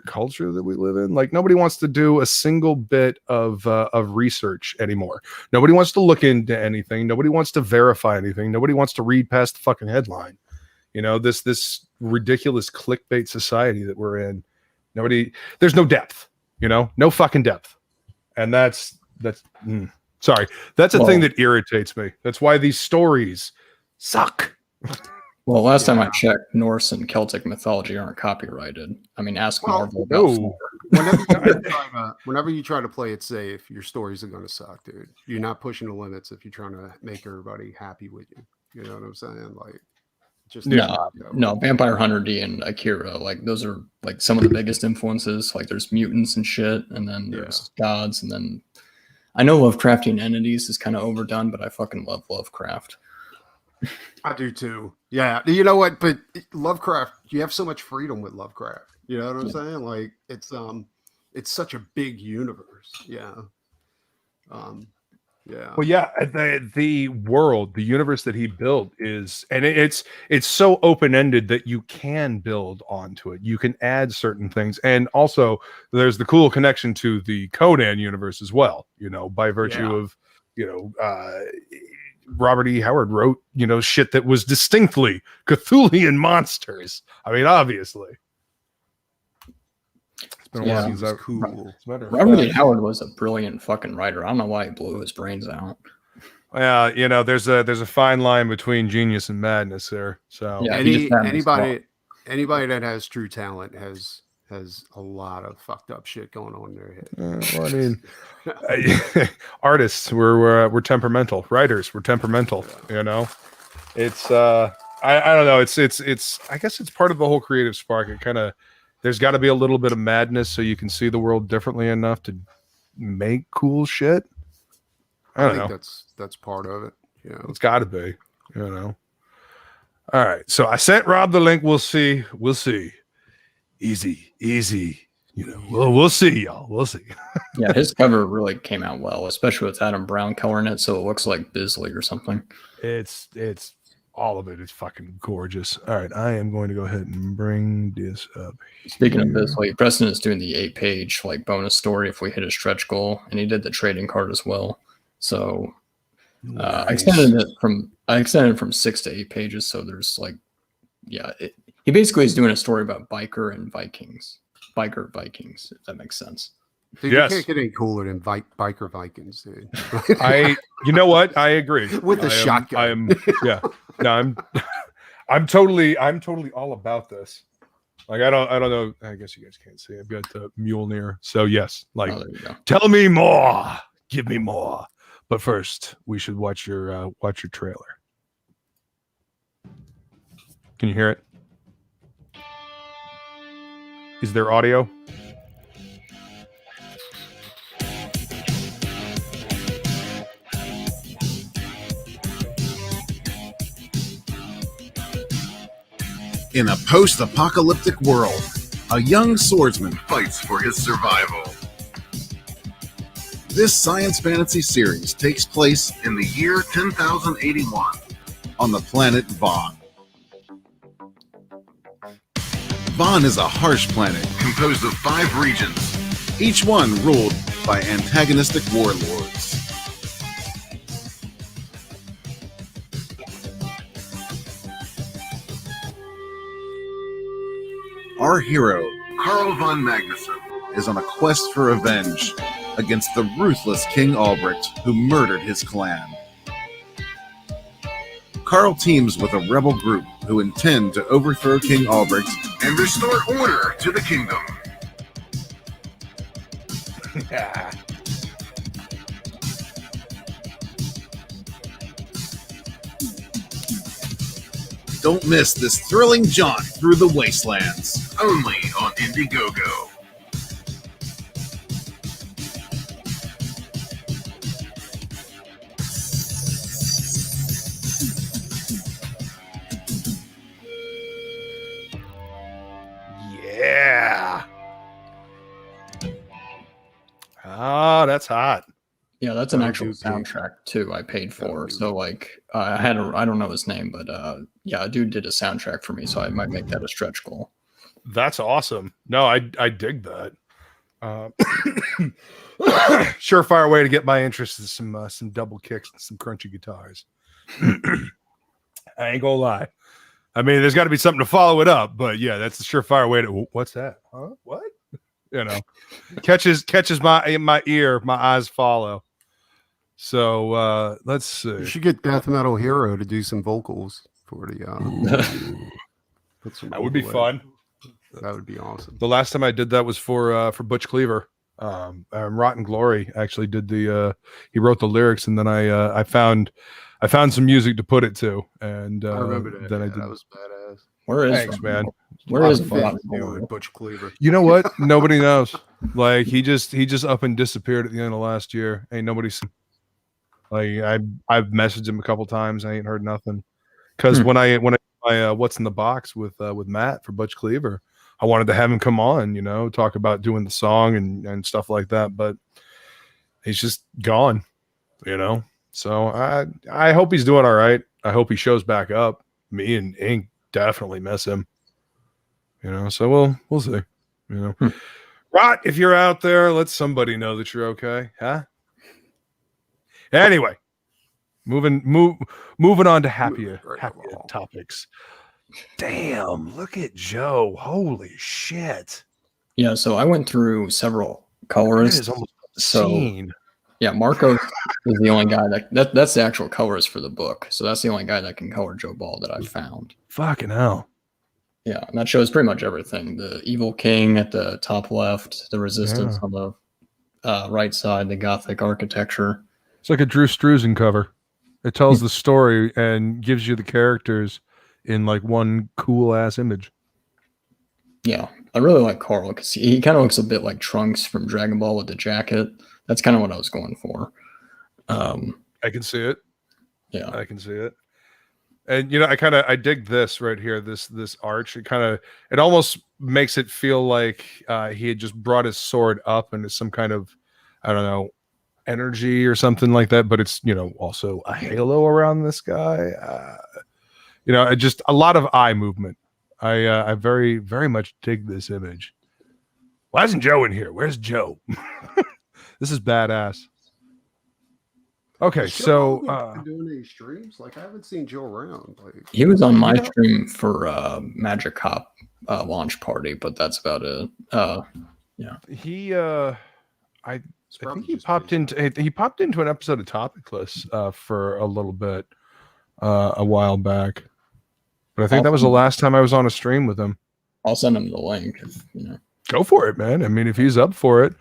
culture that we live in. Like, nobody wants to do a single bit of research anymore. Nobody wants to look into anything. Nobody wants to verify anything. Nobody wants to read past the fucking headline. This ridiculous clickbait society that we're in. There's no depth. No fucking depth, and that's. Sorry, that's a thing that irritates me. That's why these stories suck. Well, last time I checked, Norse and Celtic mythology aren't copyrighted. I mean, ask Marvel about whenever you try to play it safe, your stories are going to suck, dude. You're not pushing the limits if you're trying to make everybody happy with you. You know what I'm saying? Like, just no, Vampire Hunter D and Akira, like, those are like some of the biggest influences. Like, there's mutants and shit, and then there's gods, and then I know Lovecraftian entities is kind of overdone, but I fucking love Lovecraft. I do too. Yeah, you know what? But Lovecraft, you have so much freedom with Lovecraft. You know what I'm saying? Like it's such a big universe. Yeah. Yeah. Well, yeah, the world, the universe that he built is, and it's so open ended that you can build onto it. You can add certain things, and also there's the cool connection to the Conan universe as well. You know, by virtue of Robert E. Howard wrote shit that was distinctly Cthulhian monsters. I mean, obviously. Yeah, it was cool. Robert E. Howard was a brilliant fucking writer. I don't know why he blew his brains out. Yeah, there's a fine line between genius and madness there. So yeah, anybody that has true talent has a lot of fucked up shit going on in their head. Well, I mean, artists we're temperamental. Writers we're temperamental. It's I don't know. It's I guess it's part of the whole creative spark. It kind of. There's got to be a little bit of madness so you can see the world differently enough to make cool shit. I don't know. That's part of it. Yeah, it's got to be. All right. So I sent Rob the link. We'll see. Easy. We'll see, y'all. We'll see. Yeah, his cover really came out well, especially with Adam Brown coloring it, so it looks like Bisley or something. It's all of it is fucking gorgeous. All right, I am going to go ahead and bring this up. Speaking of Bisley, Preston is doing the 8-page bonus story if we hit a stretch goal, and he did the trading card as well. So nice. I extended it from 6 to 8 pages. So there's he basically is doing a story about biker Vikings, if that makes sense. Dude, yes. You can't get any cooler than biker Vikings, dude. You know what? I agree. With the shotgun. I'm totally all about this. Like I don't know. I guess you guys can't see. I've got the Mjolnir. So yes, tell me more. Give me more. But first, we should watch your trailer. Can you hear it? Is there audio? In a post-apocalyptic world, a young swordsman fights for his survival. This science fantasy series takes place in the year 10,081 on the planet Vaughn. Vaughn is a harsh planet composed of 5 regions, each one ruled by antagonistic warlords. Our hero, Karl von Magnuson, is on a quest for revenge against the ruthless King Albrecht who murdered his clan. Karl teams with a rebel group who intend to overthrow King Albrecht and restore order to the kingdom. Don't miss this thrilling jaunt through the wastelands, only on Indiegogo. Yeah. Oh, that's hot. Yeah, that's an actual soundtrack too. I paid for. So I don't know his name, but a dude did a soundtrack for me, so I might make that a stretch goal. That's awesome. No, I dig that. Surefire way to get my interest is some double kicks and some crunchy guitars. I ain't gonna lie. I mean, there's got to be something to follow it up, but yeah, that's the surefire way to. What's that? Huh? What? Catches my ear, my eyes follow. So let's see. You should get Death Metal Hero to do some vocals for the. That would be fun. That would be awesome. The last time I did that was for Butch Cleaver. Rotten Glory actually did he wrote the lyrics, and then I found some music to put it to, and I remember that. Then I did. That was badass. Where is Thanks, man? Where is Butch Cleaver? You know what? Nobody knows. Like he just up and disappeared at the end of last year. Ain't nobody seen. Like I've messaged him a couple times. I ain't heard nothing. because when I what's in the box with Matt for Butch Cleaver, I wanted to have him come on, talk about doing the song and stuff like that, but he's just gone, So I hope he's doing all right. I hope he shows back up. Me and Ink definitely miss him, So we'll see, Rot, if you're out there, let somebody know that you're okay, huh? Anyway, moving on to happier topics. Damn, look at Joe. Holy shit. Yeah, so I went through several colorists. It is almost obscene. Yeah, Marco is the only guy that's the actual colorist for the book. So that's the only guy that can color Joe Ball that I've found. Fucking hell. Yeah, and that shows pretty much everything. The Evil King at the top left, the Resistance on the right side, the Gothic architecture. It's like a Drew Struzan cover. It tells the story and gives you the characters in like one cool ass image. Yeah, I really like Karl because he kind of looks a bit like Trunks from Dragon Ball with the jacket. That's kind of what I was going for. I can see it. Yeah, I can see it. And I dig this right here. This arch. It almost makes it feel like he had just brought his sword up and it's some kind of, I don't know, energy or something like that. But it's also a halo around this guy. Just a lot of eye movement. I very, very much dig this image. Why isn't Joe in here? Where's Joe? This is badass. Okay, so doing any streams? Like I haven't seen Joe around. Like he was on my stream for Magic Hop launch party, but that's about it. Yeah, he I think he popped into an episode of Topicless for a little bit a while back. But I think that was the last time I was on a stream with him. I'll send him the link. If, Go for it, man. I mean, if he's up for it,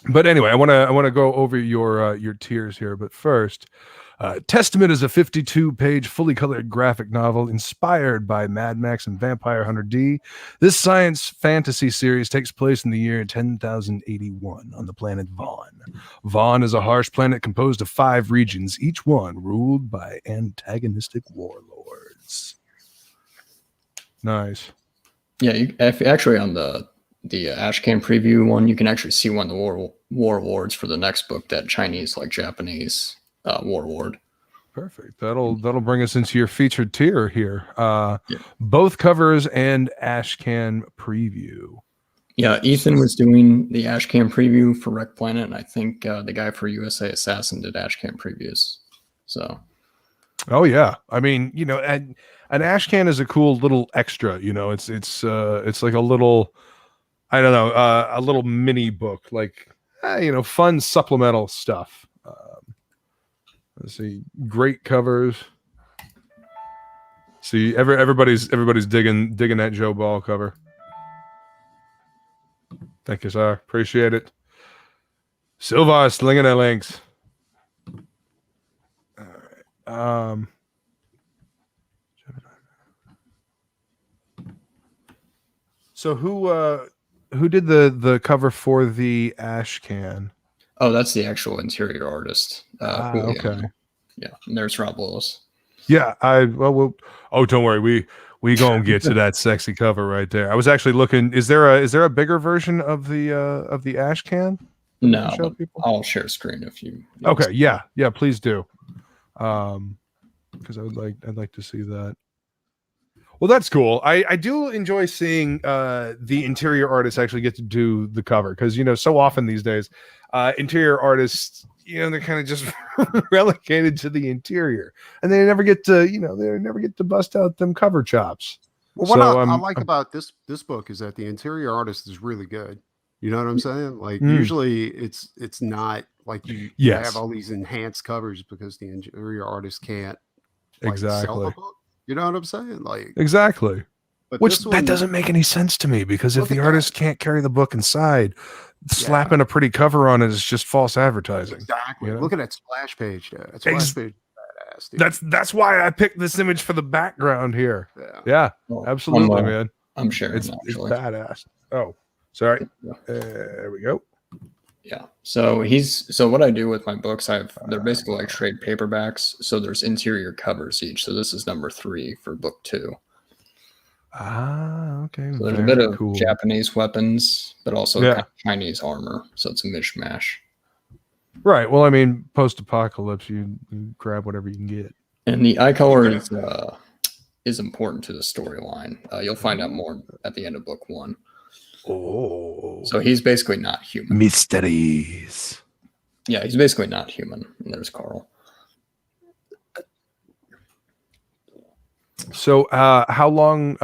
But anyway, I want to go over your tiers here. But first, Testament is a 52-page, fully colored graphic novel inspired by Mad Max and Vampire Hunter D. This science fantasy series takes place in the year 10,081 on the planet Vaughn. Vaughn is a harsh planet composed of 5 regions, each one ruled by antagonistic warlords. Nice. Yeah, actually on the Ashcan preview one, you can actually see one of the warlords for the next book, that Chinese Japanese warlord. Perfect. That'll bring us into your featured tier here. Both covers and Ashcan preview. Yeah, Ethan was doing the Ashcan preview for Wreck Planet, and I think the guy for USA Assassin did Ashcan previews. So. Oh yeah, I mean, an Ashcan is a cool little extra. It's like a little, I don't know, a little mini book, like fun supplemental stuff. Let's see, great covers. See, everybody's digging that Joe Ball cover. Thank you, sir. Appreciate it. Silva slinging the links. All right. So who did the cover for the Ashcan? Oh, that's the actual interior artist. Okay. Yeah, and there's Rob Willis. Yeah, don't worry, we gonna get to that sexy cover right there. I was actually looking. Is there a bigger version of the Ashcan? No, I'll share screen if you. Okay, yeah, please do. Because I'd like to see that. Well, that's cool. I do enjoy seeing the interior artists actually get to do the cover, because so often these days, interior artists, they're kind of just relegated to the interior, and they never get to bust out them cover chops. Well, what I like about this book is that the interior artist is really good. You know what I'm saying? Like usually it's not like you have all these enhanced covers because the interior artist can't sell the book. You know what I'm saying? Like exactly. But that doesn't make any sense to me, because if the artist can't carry the book inside, slapping a pretty cover on it is just false advertising. Exactly. Look at that splash page there. That splash page. Badass, that's why I picked this image for the background here. Yeah, absolutely, man. I'm sure it's badass. Oh, sorry. There we go. Yeah. So what I do with my books, they're basically like trade paperbacks. So there's interior covers each. So this is number 3 for book 2. Ah, okay. So there's a bit of Japanese weapons, but also kind of Chinese armor. So it's a mishmash. Right. Well, I mean, post-apocalypse, you grab whatever you can get. And the eye color is important to the storyline. You'll find out more at the end of book 1. Oh. So he's basically not human. Mysteries. Yeah, he's basically not human. And there's Karl. So, how long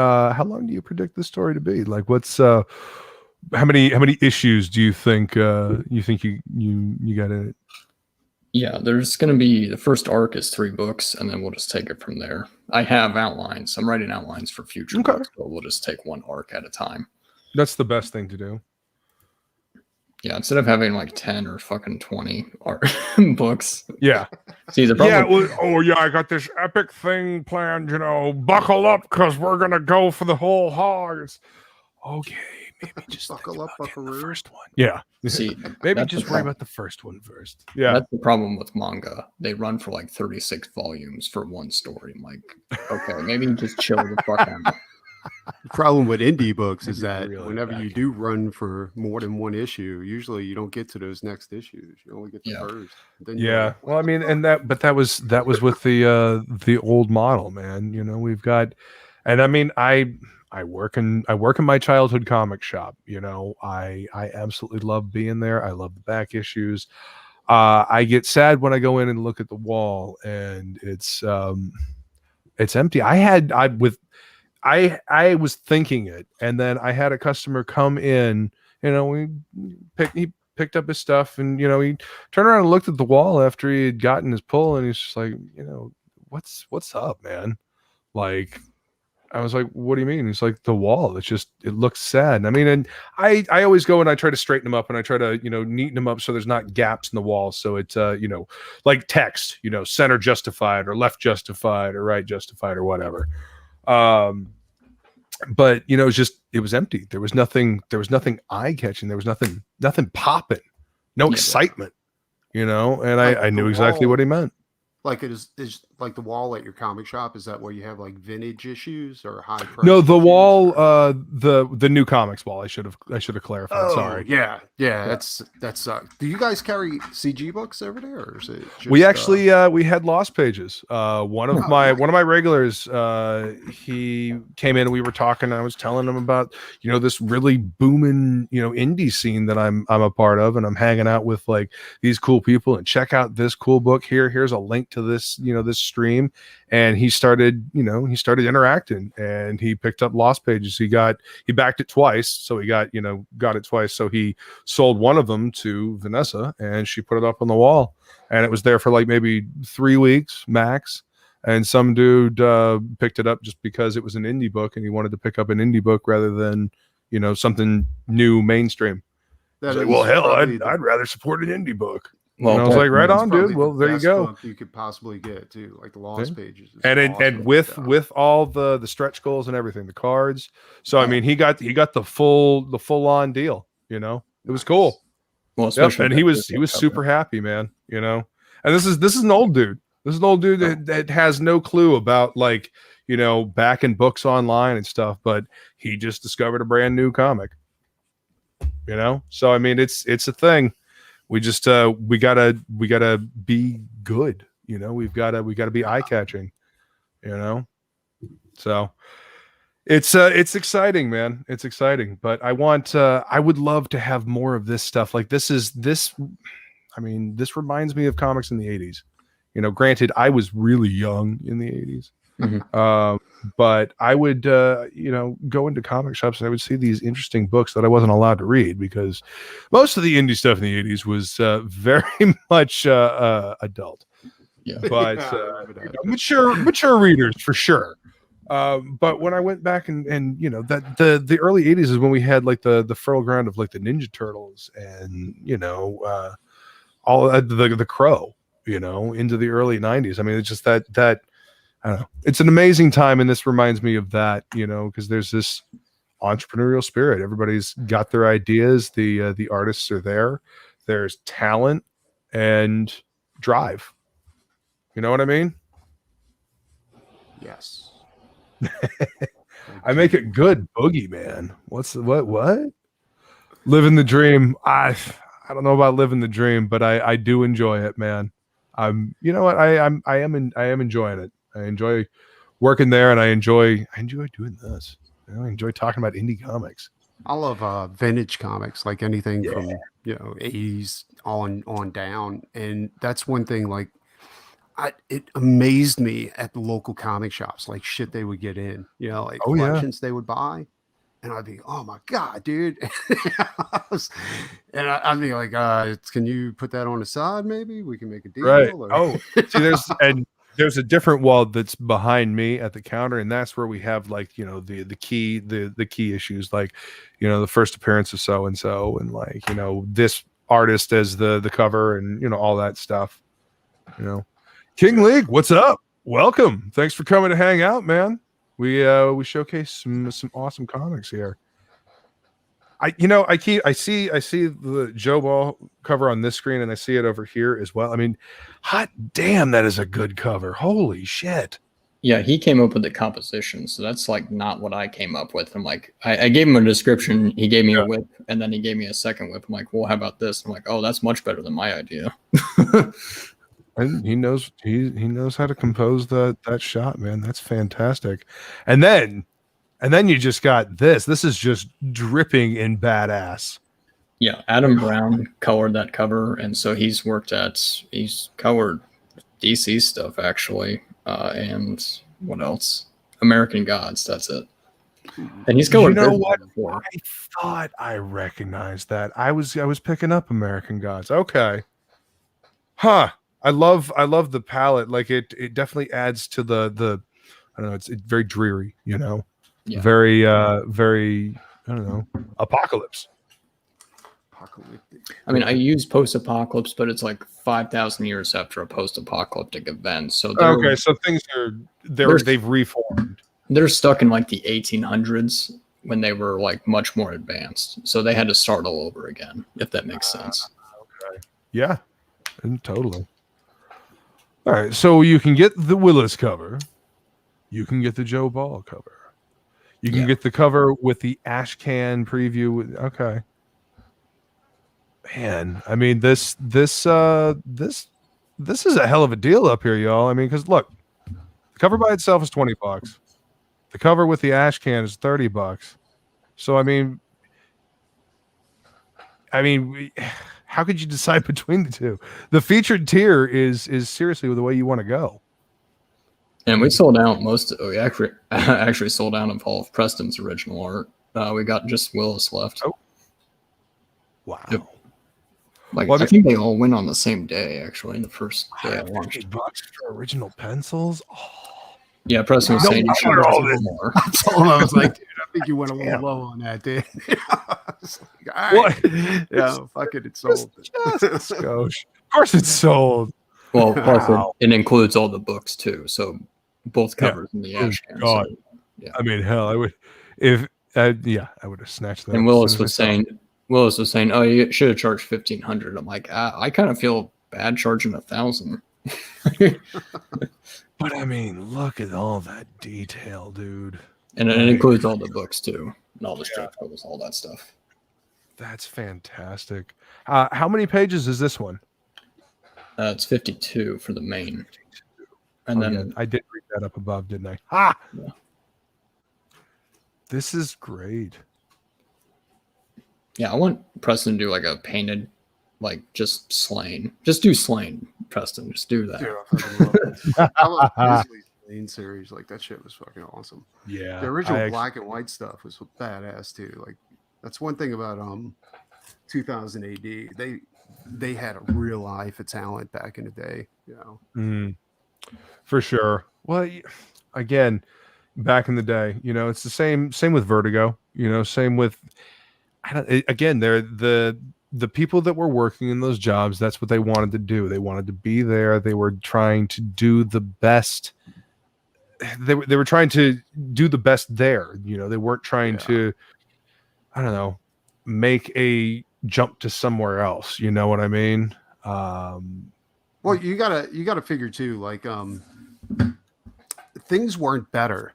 do you predict this story to be? Like, what's how many issues do you think you got in it? Yeah, there's going to be, the first arc is 3 books, and then we'll just take it from there. I have outlines. I'm writing outlines for future books, but we'll just take 1 arc at a time. That's the best thing to do. Yeah, instead of having like 10 or fucking 20 art books. Yeah. See, the problem. Yeah. I got this epic thing planned. Buckle up because we're gonna go for the whole hog. Okay, maybe just buckle up, buckaroo. The first one. Yeah. See, maybe just worry about the first one first. Yeah. That's the problem with manga. They run for like 36 volumes for 1 story. I'm like, okay, maybe just chill the fuck out. The problem with indie books is that whenever you do run for more than 1 issue, usually you don't get to those next issues. You only get the first. Then well, I mean, and that was with the old model, man. We've got, and I mean, I work in my childhood comic shop. I absolutely love being there. I love the back issues. I get sad when I go in and look at the wall and it's empty. I was thinking it, and then I had a customer come in. He picked up his stuff, and he turned around and looked at the wall after he had gotten his pull, and he's just like, what's up, man? Like, I was like, what do you mean? He's like, the wall. It looks sad. I mean, and I always go and I try to straighten them up, and I try to neaten them up so there's not gaps in the wall. So it's like text, center justified or left justified or right justified or whatever. But it was empty. There was nothing eye catching. There was nothing popping, no excitement, and I knew exactly what he meant. Like it is like the wall at your comic shop. Is that where you have like vintage issues or high price? No, the wall, the new comics wall. I should have clarified. Oh, sorry. Yeah. That's do you guys carry CG books over there, or is it just, we actually we had Lost Pages. One of my regulars, he came in and we were talking, and I was telling him about this really booming indie scene that I'm a part of, and I'm hanging out with like these cool people, and check out this cool book here. Here's a link to this this stream, and he started interacting, and he picked up Lost Pages. He backed it twice, so he got it twice. So he sold one of them to Vanessa, and she put it up on the wall, and it was there for like maybe 3 weeks max. And some dude picked it up just because it was an indie book, and he wanted to pick up an indie book rather than something new mainstream. Like, well, hell, I'd rather support an indie book. Well, I was like, right on, dude. Well, there you go. You could possibly get too, like the Lost Pages, and with all the stretch goals and everything, the cards. So I mean, he got the full on deal. It was cool. Well, and he was super happy, man. And this is an old dude. This is an old dude that has no clue about like backing books online and stuff, but he just discovered a brand new comic. So I mean, it's a thing. We just we gotta be good, we've gotta be eye-catching, so it's exciting, man. It's exciting, but I would love to have more of this stuff. Like this reminds me of comics in the 80s. Granted, I was really young in the 80s. Mm-hmm. But I would, go into comic shops and I would see these interesting books that I wasn't allowed to read because most of the indie stuff in the 80s was very much adult. Yeah, but mature readers for sure. But when I went back and that the early 80s is when we had like the fertile ground of like the Ninja Turtles and all the Crow, into the early 90s. I mean, it's just that. I don't know. It's an amazing time, and this reminds me of that, because there's this entrepreneurial spirit. Everybody's got their ideas. The artists are there. there's talent and drive. You know what I mean? Yes. I make it good, boogeyman. What? Living the dream. I don't know about living the dream, but I do enjoy it, man. You know what? I am enjoying it. I enjoy working there, and I enjoy doing this. I enjoy talking about indie comics. I love vintage comics, like anything from 80s on down, and that's one thing. Like, it amazed me at the local comic shops, like shit they would get in, like collections they would buy, and I'd be, oh my god, dude, and I'd be like, can you put that on the side? Maybe we can make a deal. Right? Or... Oh, see, there's a different wall that's behind me at the counter, and that's where we have like the key issues, like the first appearance of so and so, and like this artist as the cover, and all that stuff. King League, what's up? Welcome. Thanks for coming to hang out, man. We showcase some awesome comics here. I see the Joe Ball cover on this screen, and I see it over here as well. I mean, hot damn, that is a good cover. Holy shit. Yeah, he came up with the composition, so that's like not what I came up with. I'm like, I gave him a description, he gave me a whip, and then he gave me a second whip. I'm like, well, how about this? I'm like, oh, that's much better than my idea. And he knows how to compose that shot, man. That's fantastic. And then you just got this. This is just dripping in badass. Yeah, Adam Brown colored that cover, and so he's colored DC stuff actually, and what else? American Gods. That's it. And he's colored. You know what? Before. I thought I recognized that. I was picking up American Gods. Okay. Huh. I love the palette. Like it definitely adds to the I don't know, it's very dreary, Yeah. Very very, I don't know, apocalypse. I mean, I use post-apocalypse, but it's like 5,000 years after a post-apocalyptic event. So so things they've reformed. They're stuck in like the 1800s when they were like much more advanced. So they had to start all over again, if that makes sense. Okay. Yeah, totally. All right, so you can get the Willis cover. You can get the Joe Ball cover. You can get the cover with the Ashcan preview. Okay. Man, I mean this is a hell of a deal up here, y'all. I mean, because look, the cover by itself is $20. The cover with the Ashcan is $30. So I mean, how could you decide between the two? The featured tier is seriously the way you want to go. And we sold out we actually sold out of all of Preston's original art. We got just Willis left. Oh. Wow. Yep. I think they all went on the same day, actually, the first day I launched. $50 for original pencils? Oh. Yeah, Preston was saying you should have all more. I was like, dude, I think you went a little low on that, dude. All right. Yeah, fuck it, it's sold. Just skosh. Of course it's sold. Well, plus it includes all the books, too, so both covers in the Ashcan. God. So, yeah. I mean, hell, I would I would have snatched that. And Willis was saying, oh, you should have charged $1,500. I'm like, I kind of feel bad charging $1,000. But I mean, look at all that detail, dude. And it includes all the books too, and all the strip covers, all that stuff. That's fantastic. How many pages is this one? It's 52 for the main. And then I did read that up above, didn't I? Ha! Yeah. This is great. Yeah, I want Preston to do like a painted, like just Slain. Just do Slain, Preston. Just do that. Dude, I love Grizzly's Slain series. Like that shit was fucking awesome. Yeah. The original black and white stuff was badass too. Like that's one thing about 2000 AD. They had a real eye for talent back in the day. For sure. Well, again, back in the day, it's the same with Vertigo. Same with. Again, they're the people that were working in those jobs. That's what they wanted to do. They wanted to be there. They were trying to do the best. They were trying to do the best there. They weren't trying to, I don't know, make a jump to somewhere else. You know what I mean? Well, you gotta figure too, like things weren't better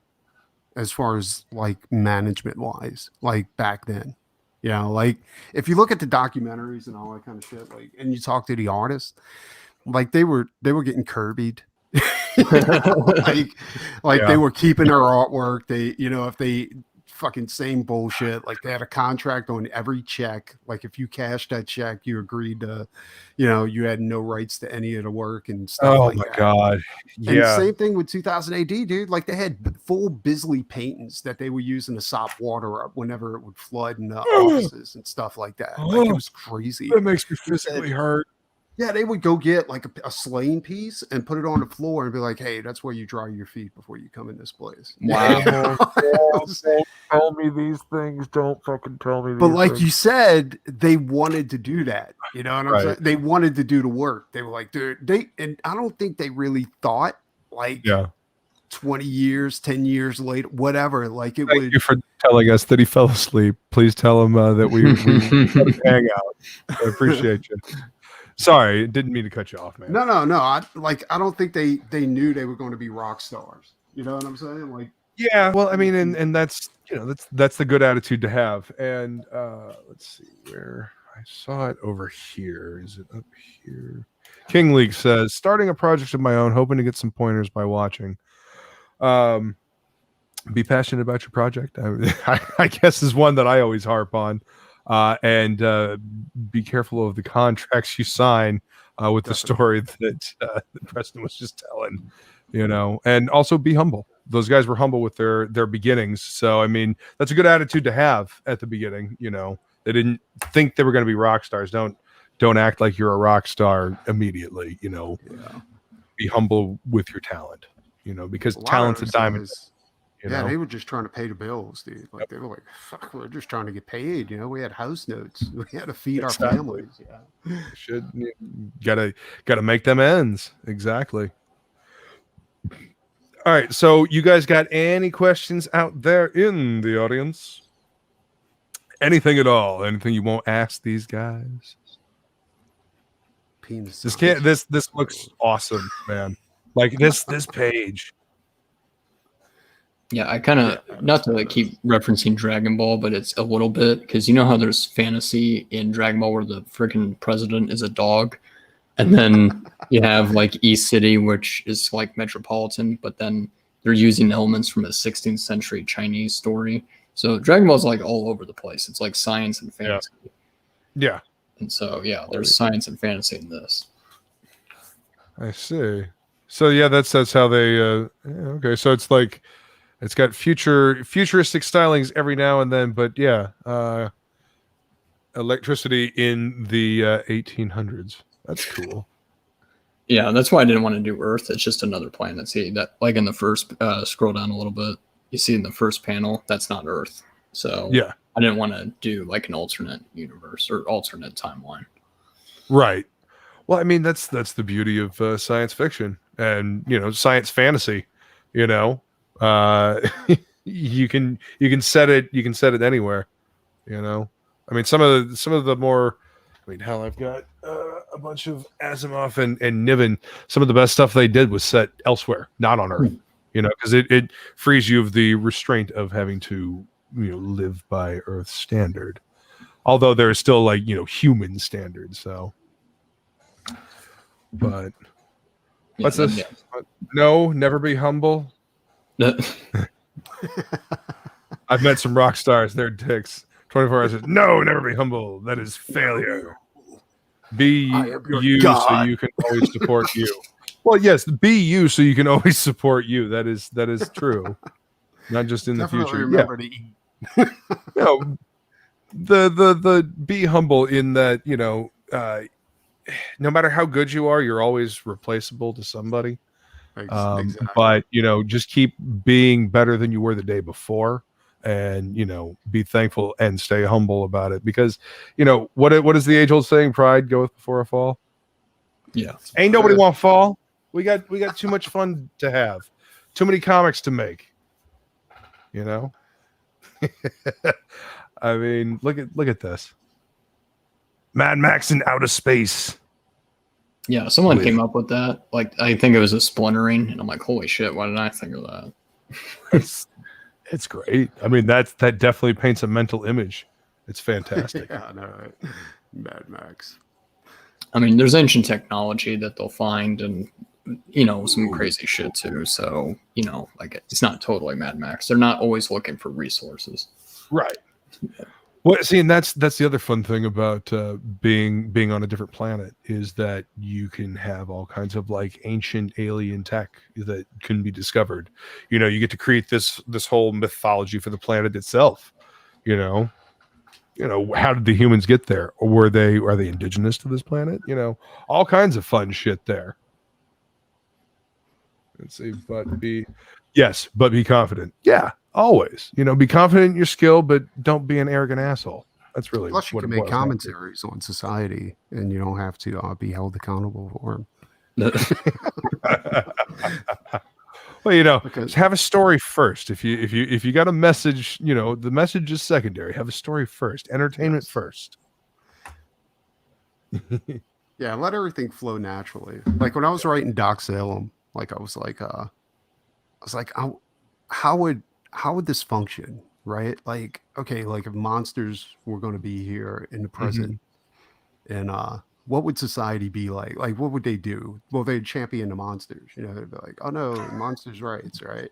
as far as like management wise, like back then. You know, like if you look at the documentaries and all that kind of shit, like, and you talk to the artists, like they were getting Kirby'd. like they were keeping their artwork. They, you know, if they fucking same bullshit, like they had a contract on every check. Like if you cashed that check, you agreed to, you know, you had no rights to any of the work and stuff like that. Oh my God. Yeah. And same thing with 2000 AD, dude. Like they had full Bisley paintings that they were using to sop water up whenever it would flood in the offices and stuff like that. Like it was crazy. That makes me physically hurt. Yeah, they would go get like a sleighing piece and put it on the floor and be like, "Hey, that's where you dry your feet before you come in this place." Wow! Don't tell me these things. Don't fucking tell me. But like you said, they wanted to do that. You know what I'm saying? They wanted to do the work. They were like, dude, and I don't think they really thought like 20 years, 10 years later, whatever. Like it Thank you for telling us that he fell asleep. Please tell him that we hang out. I appreciate you. Sorry, didn't mean to cut you off, man. No. I don't think they knew they were going to be rock stars. You know what I'm saying? Like, yeah. Well, I mean, and that's, you know, that's the good attitude to have. And let's see where I saw it over here. Is it up here? King League says, starting a project of my own, hoping to get some pointers by watching. Be passionate about your project. I guess is one that I always harp on. And be careful of the contracts you sign with the story that Preston was just telling, you know, and also be humble. Those guys were humble with their beginnings. So, I mean, that's a good attitude to have at the beginning. You know, they didn't think they were going to be rock stars. Don't act like you're a rock star immediately, you know, be humble with your talent, you know, because talent's a diamond. You know? They were just trying to pay the bills, dude. Like they were like, "Fuck, we're just trying to get paid." You know, we had house notes. We had to feed our families. Yeah, gotta make them ends. Exactly. All right, so you guys got any questions out there in the audience? Anything at all? Anything you won't ask these guys? This looks awesome, man. Like this page. Yeah, I kind of, not to like keep referencing Dragon Ball, but it's a little bit, because you know how there's fantasy in Dragon Ball where the freaking president is a dog, and then you have like East City, which is like metropolitan, but then they're using elements from a 16th century Chinese story. So Dragon Ball is like all over the place. It's like science and fantasy. Yeah. And so, yeah, there's science and fantasy in this. I see. So yeah, that's how they, okay. So it's like, it's got futuristic stylings every now and then, but yeah, electricity in the 1800s. That's cool. Yeah, that's why I didn't want to do Earth. It's just another planet. See that, like in the first, scroll down a little bit, you see in the first panel, that's not Earth. So yeah, I didn't want to do like an alternate universe or alternate timeline. Right. Well, I mean, that's the beauty of science fiction and, you know, science fantasy, you know. You can set it anywhere, you know. I mean, some of the more, I mean, hell, I've got a bunch of Asimov and Niven. Some of the best stuff they did was set elsewhere, not on Earth, you know, because it frees you of the restraint of having to, you know, live by Earth standard, although there is still, like, you know, human standards. So, but what's this? Yeah. No, never be humble. I've met some rock stars. They're dicks. 24 hours says, no, never be humble. That is failure. Be you so you can always support you. Well, yes, be you so you can always support you. That is true. Not just in Definitely the future. Remember to eat. You know, the be humble in that, you know, no matter how good you are, you're always replaceable to somebody. Exactly. But, you know, just keep being better than you were the day before, and, you know, be thankful and stay humble about it, because, you know, what is the age-old saying? Pride goeth before a fall. Yeah. Ain't nobody want to fall. We got too much fun to have, too many comics to make, you know. I mean, look at this. Mad Max in outer space. Yeah, someone came up with that. Like, I think it was a splintering, and I'm like, holy shit, why didn't I think of that? It's great. I mean, that definitely paints a mental image. It's fantastic. Yeah, I know, right? Mad Max. I mean, there's ancient technology that they'll find, and some crazy shit too. So like it's not totally Mad Max. They're not always looking for resources, right? Well, see, and that's the other fun thing about being on a different planet is that you can have all kinds of like ancient alien tech that can be discovered. You get to create this whole mythology for the planet itself. How did the humans get there? Or are they indigenous to this planet? All kinds of fun shit there. Let's see, but be confident. Yeah, always. Be confident in your skill, but don't be an arrogant asshole. That's really plus you can make commentaries on society, and you don't have to be held accountable for them. Well, because have a story first. If you got a message, the message is secondary. Have a story first. Entertainment first. Yeah, let everything flow naturally. Like when I was writing Doc Salem, like I was like, how would this function, right? Like, okay, like if monsters were going to be here in the present, and what would society be like? Like, what would they do? Well, they'd champion the monsters. They'd be like, oh no, monsters' rights, right?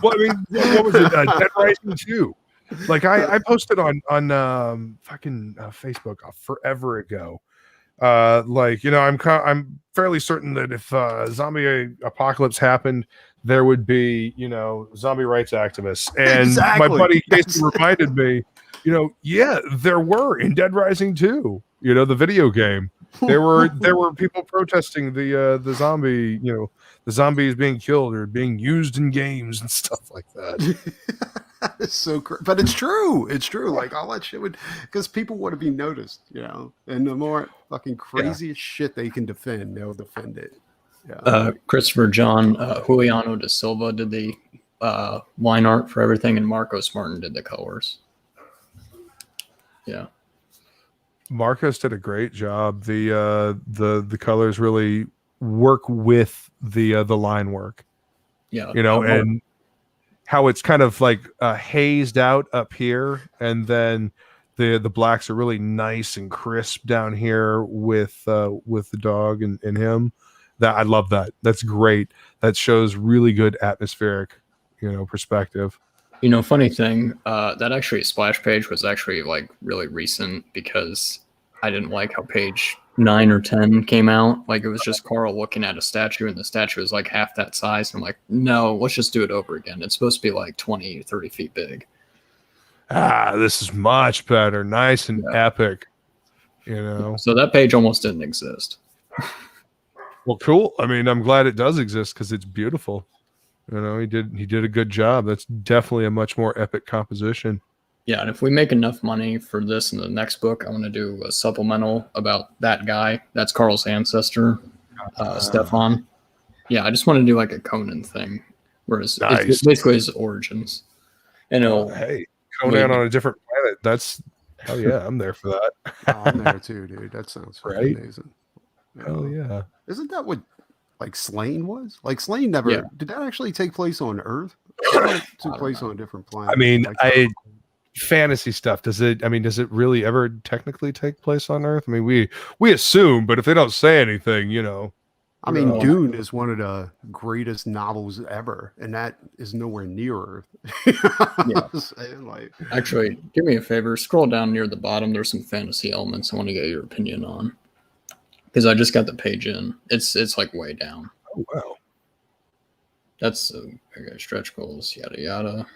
Well, I mean, what was it? Dead Rising 2. Like I posted on fucking Facebook forever ago. I'm fairly certain that if zombie apocalypse happened, there would be zombie rights activists. And my buddy Casey reminded me, there were in Dead Rising 2. The video game. There were people protesting the zombie, the zombies being killed or being used in games and stuff like that. It's so crazy, but it's true. It's true. Like all that shit because people want to be noticed, and the more fucking craziest shit they can defend, they'll defend it. Yeah. Christopher John Juliano da Silva did the line art for everything, and Marcos Martin did the colors. Yeah. Marcos did a great job. The colors really work with the line work. Yeah. And how it's kind of like hazed out up here, and then the blacks are really nice and crisp down here with the dog and him. That I love that. That's great. That shows really good atmospheric, perspective. Funny thing, that actually splash page was actually like really recent because I didn't like how page 9 or 10 came out. Like it was just Karl looking at a statue, and the statue was like half that size. And I'm like, no, let's just do it over again. It's supposed to be like 20 or 30 feet big. This is much better. Nice and epic. So that page almost didn't exist. Well, cool. I mean, I'm glad it does exist because it's beautiful. He did a good job. That's definitely a much more epic composition. Yeah, and if we make enough money for this in the next book, I want to do a supplemental about that guy. That's Karl's ancestor, Stefan. Yeah, I just want to do like a Conan thing, whereas it's basically his origins. And hey, Conan on a different planet. That's hell yeah, I'm there for that. I'm there too, dude. That sounds amazing. Hell yeah. Isn't that what like Slain was? Like Slain never did that actually take place on Earth? It took place on a different planet. I mean, fantasy stuff. Does it really ever technically take place on Earth? I mean, we assume, but if they don't say anything, I mean, Dune is one of the greatest novels ever, and that is nowhere near Earth. Actually, do me a favor, scroll down near the bottom. There's some fantasy elements I want to get your opinion on. Because I just got the page in. It's like way down. Oh wow. That's stretch goals, yada yada.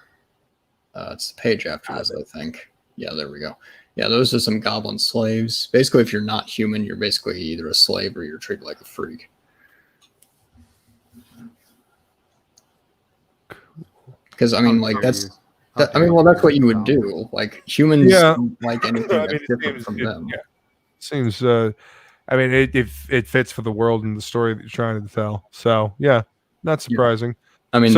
It's the page after this, I think. Yeah, there we go. Yeah, those are some goblin slaves. Basically, if you're not human, you're basically either a slave or you're treated like a freak. Because I mean, like that's what you would do. Like humans don't like anything that's different from them. Yeah. Seems. I mean, it fits for the world and the story that you're trying to tell. So yeah, not surprising. I mean,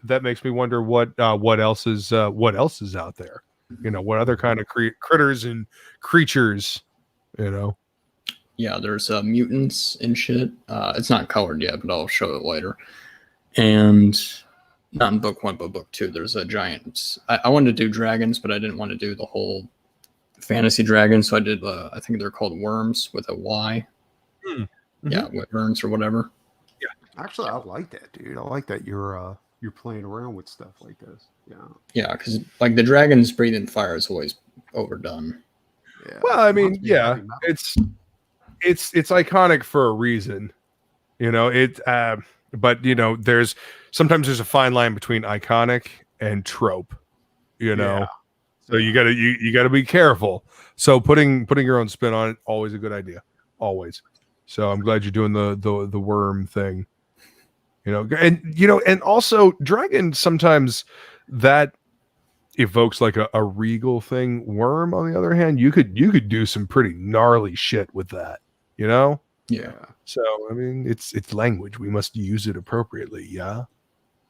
that makes me wonder what else is out there. What other kind of critters and creatures you know. Yeah, there's mutants and shit. It's not colored yet, but I'll show it later. And not in book 1, but book 2, there's a giant. I wanted to do dragons, but I didn't want to do the whole fantasy dragon, so I did. I think they're called worms with a Y. Mm-hmm. Yeah, wyverns or whatever. Yeah, actually, I like that, dude. I like that you're playing around with stuff like this. Yeah. Yeah, because like the dragons breathing fire is always overdone. Yeah. Well, I mean, yeah, it's iconic for a reason, you know. But you know, sometimes there's a fine line between iconic and trope, you know. Yeah. So you gotta be careful. So putting your own spin on it, always a good idea, always. So I'm glad you're doing the worm thing, you know. And also dragon, sometimes that evokes like a regal thing. Worm, on the other hand, you could do some pretty gnarly shit with that, you know. Yeah. So I mean, it's language. We must use it appropriately. Yeah.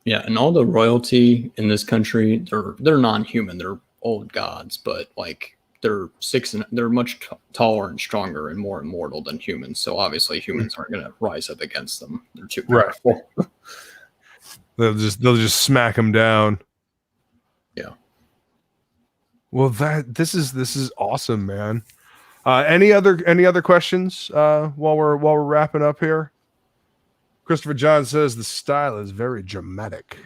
Yeah, and all the royalty in this country, they're non-human. They're old gods, but like they're much taller and stronger and more immortal than humans. So obviously humans aren't going to rise up against them. They're too powerful. Right. they'll just smack them down. Yeah. Well, this is awesome, man. Any other questions while we're wrapping up here? Christopher John says the style is very dramatic.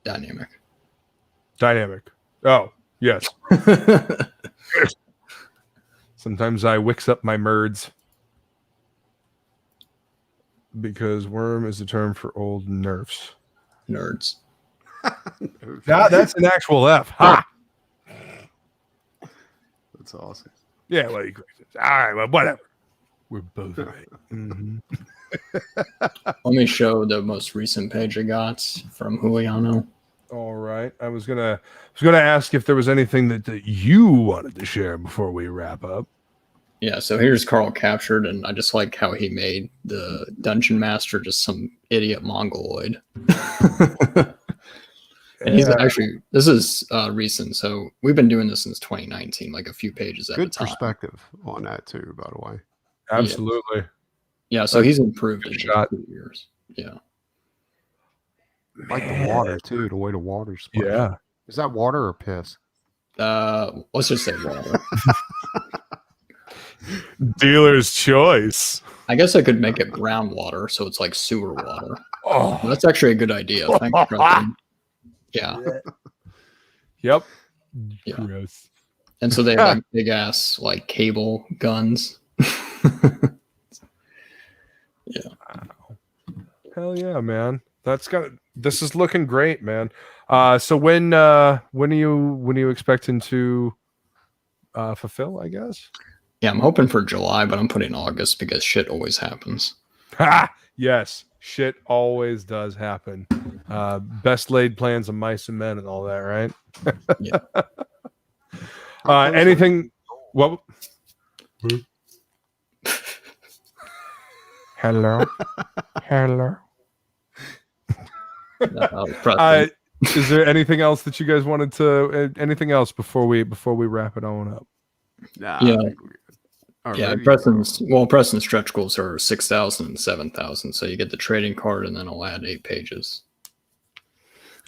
Dynamic. Oh, yes. Sometimes I wicks up my merds. Because worm is the term for old nerfs. Nerds. Now that's an actual F. Ha! That's awesome. Yeah, well, all right, well, whatever. We're both right. Mm-hmm. Let me show the most recent page I got from Juliano. All right. I was gonna ask if there was anything that you wanted to share before we wrap up. Yeah, so here's Karl captured, and I just like how he made the dungeon master just some idiot mongoloid. And he's actually, this is recent, so we've been doing this since 2019, like a few pages at a time. Good perspective on that too, by the way. Absolutely. Yeah, so he's improved in 2 years. Yeah. Like the water too, the way the water's splashed. Yeah. Is that water or piss? Let's just say water. Dealer's choice. I guess I could make it brown water, so it's like sewer water. Oh, that's actually a good idea. Thanks, Justin. Yeah. Yep. Yeah. Gross. And so they have like big ass like cable guns. Yeah. Wow. Hell yeah, man. This is looking great, man. So when are you expecting to fulfill, I guess? Yeah, I'm hoping for July, but I'm putting August because shit always happens. Ha! Yes, shit always does happen. Best laid plans of mice and men and all that, right? Yeah. Anything? What? Hello. Hello. Is there anything else that you guys wanted to? Anything else before we wrap it on up? Nah, yeah. Yeah, Preston's stretch goals are 6,000 and 7,000. So you get the trading card, and then I'll add 8 pages.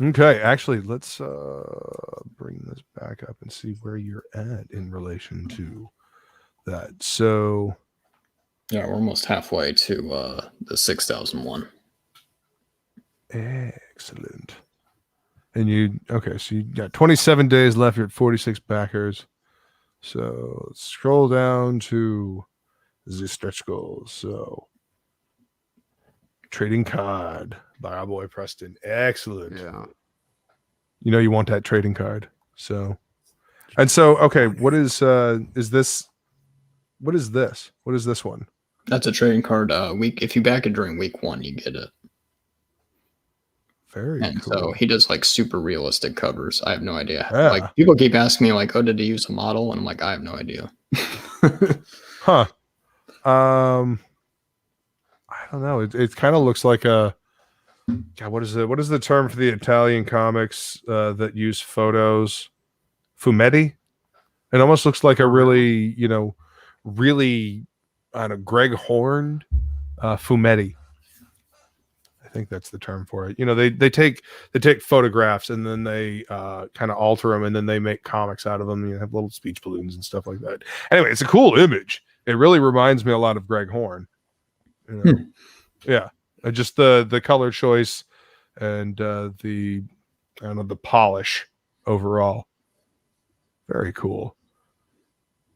Okay, actually, let's bring this back up and see where you're at in relation to that. So, yeah, we're almost halfway to the 6,001. Excellent. And so you got 27 days left. You're at 46 backers. So let's scroll down to the stretch goals. So trading card by our boy Preston. Excellent. Yeah. You know you want that trading card. So okay, what is this? What is this? What is this one? That's a trading card. If you back it during week 1, you get it. Very and cool. So he does like super realistic covers. I have no idea. Yeah. Like people keep asking me like, "Oh, did he use a model?" And I'm like, I have no idea. Huh. I don't know. It kind of looks like a. God, what is the term for the Italian comics that use photos? Fumetti. It almost looks like a really, really, I don't know, Greg Horn fumetti. I think that's the term for it. You know, they take photographs and then they kind of alter them and then they make comics out of them. You have little speech balloons and stuff like that. Anyway, it's a cool image. It really reminds me a lot of Greg Horn. You know? Yeah, just the color choice and the polish overall. Very cool.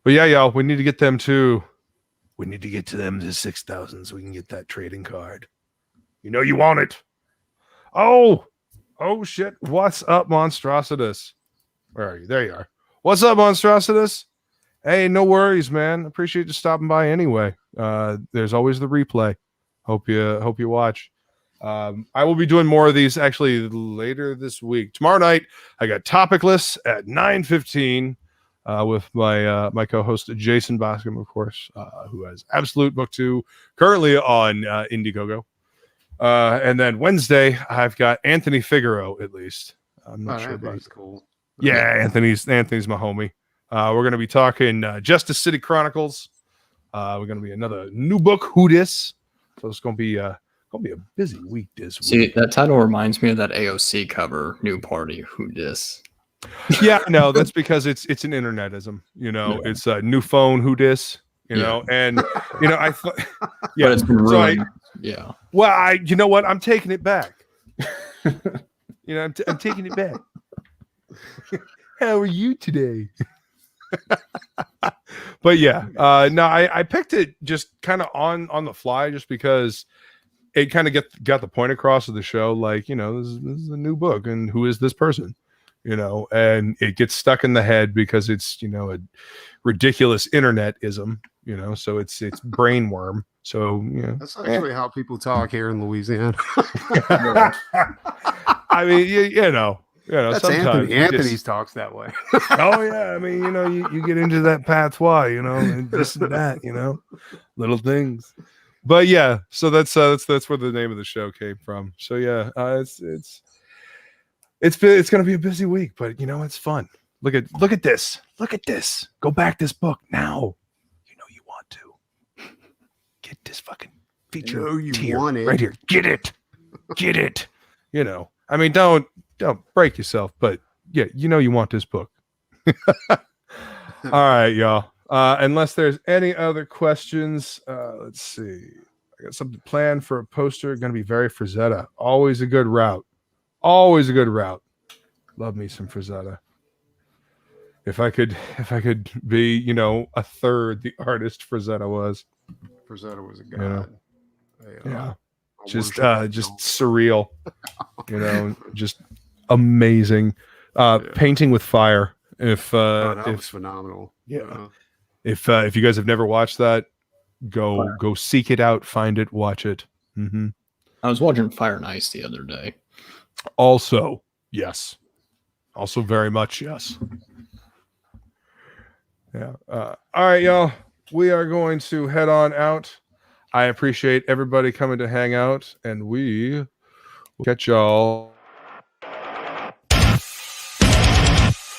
But yeah, y'all, we need to get them too. We need to get to them to 6,000 so we can get that trading card. You know you want it. Oh shit. What's up, Monstrositus? Where are you? There you are. What's up, Monstrositus? Hey, no worries, man. Appreciate you stopping by anyway. There's always the replay. Hope you watch. I will be doing more of these actually later this week. Tomorrow night, I got Topicless at 9:15 with my co-host Jason Boscom, of course, who has Absolute Book 2 currently on Indiegogo. And then Wednesday, I've got Anthony Figaro, at least. I'm not sure about it. Cool. Yeah, Anthony's my homie. We're going to be talking Justice City Chronicles. We're going to be another new book, Who Dis. So it's going to be a busy week this week. See, that title reminds me of that AOC cover, New Party, Who Dis. Yeah, no, that's because it's an internetism. You know, it's a new phone, Who Dis. You know, and you know, I thought, yeah, but it's been ruined. Yeah. Well, you know what? I'm taking it back. You know, I'm taking it back. How are you today? But yeah, no, I picked it just kind of on the fly, just because it kind of got the point across of the show. Like, you know, this is a new book, and who is this person? You know, and it gets stuck in the head because it's, you know, a ridiculous internetism. You know, so it's brainworm. So yeah, that's actually how people talk here in Louisiana. I mean, you know, that's sometimes Anthony's talks that way. Oh yeah, I mean, you know, you get into that patois, you know, and this and that, you know, little things. But yeah, so that's where the name of the show came from. So yeah, it's gonna be a busy week, but you know, it's fun. Look at this. Look at this. Go back this book now. You know you want to. Get this fucking feature tier want it. right here. Get it. Get it. You know, I mean, don't break yourself, but yeah, you know you want this book. All right, y'all. Unless there's any other questions, let's see. I got something planned for a poster. Going to be very Frazetta. Always a good route. Always a good route. Love me some Frazetta. If I could be, you know, a third the artist Frazetta was. Frazetta was a god. You know? Yeah. Just surreal. You know, just amazing. Painting with fire. That was phenomenal. Yeah. If you guys have never watched that, go seek it out, find it, watch it. Mm-hmm. I was watching Fire and Ice the other day. Also, yes. Also, very much yes. Yeah. All right, y'all. We are going to head on out. I appreciate everybody coming to hang out, and we will catch y'all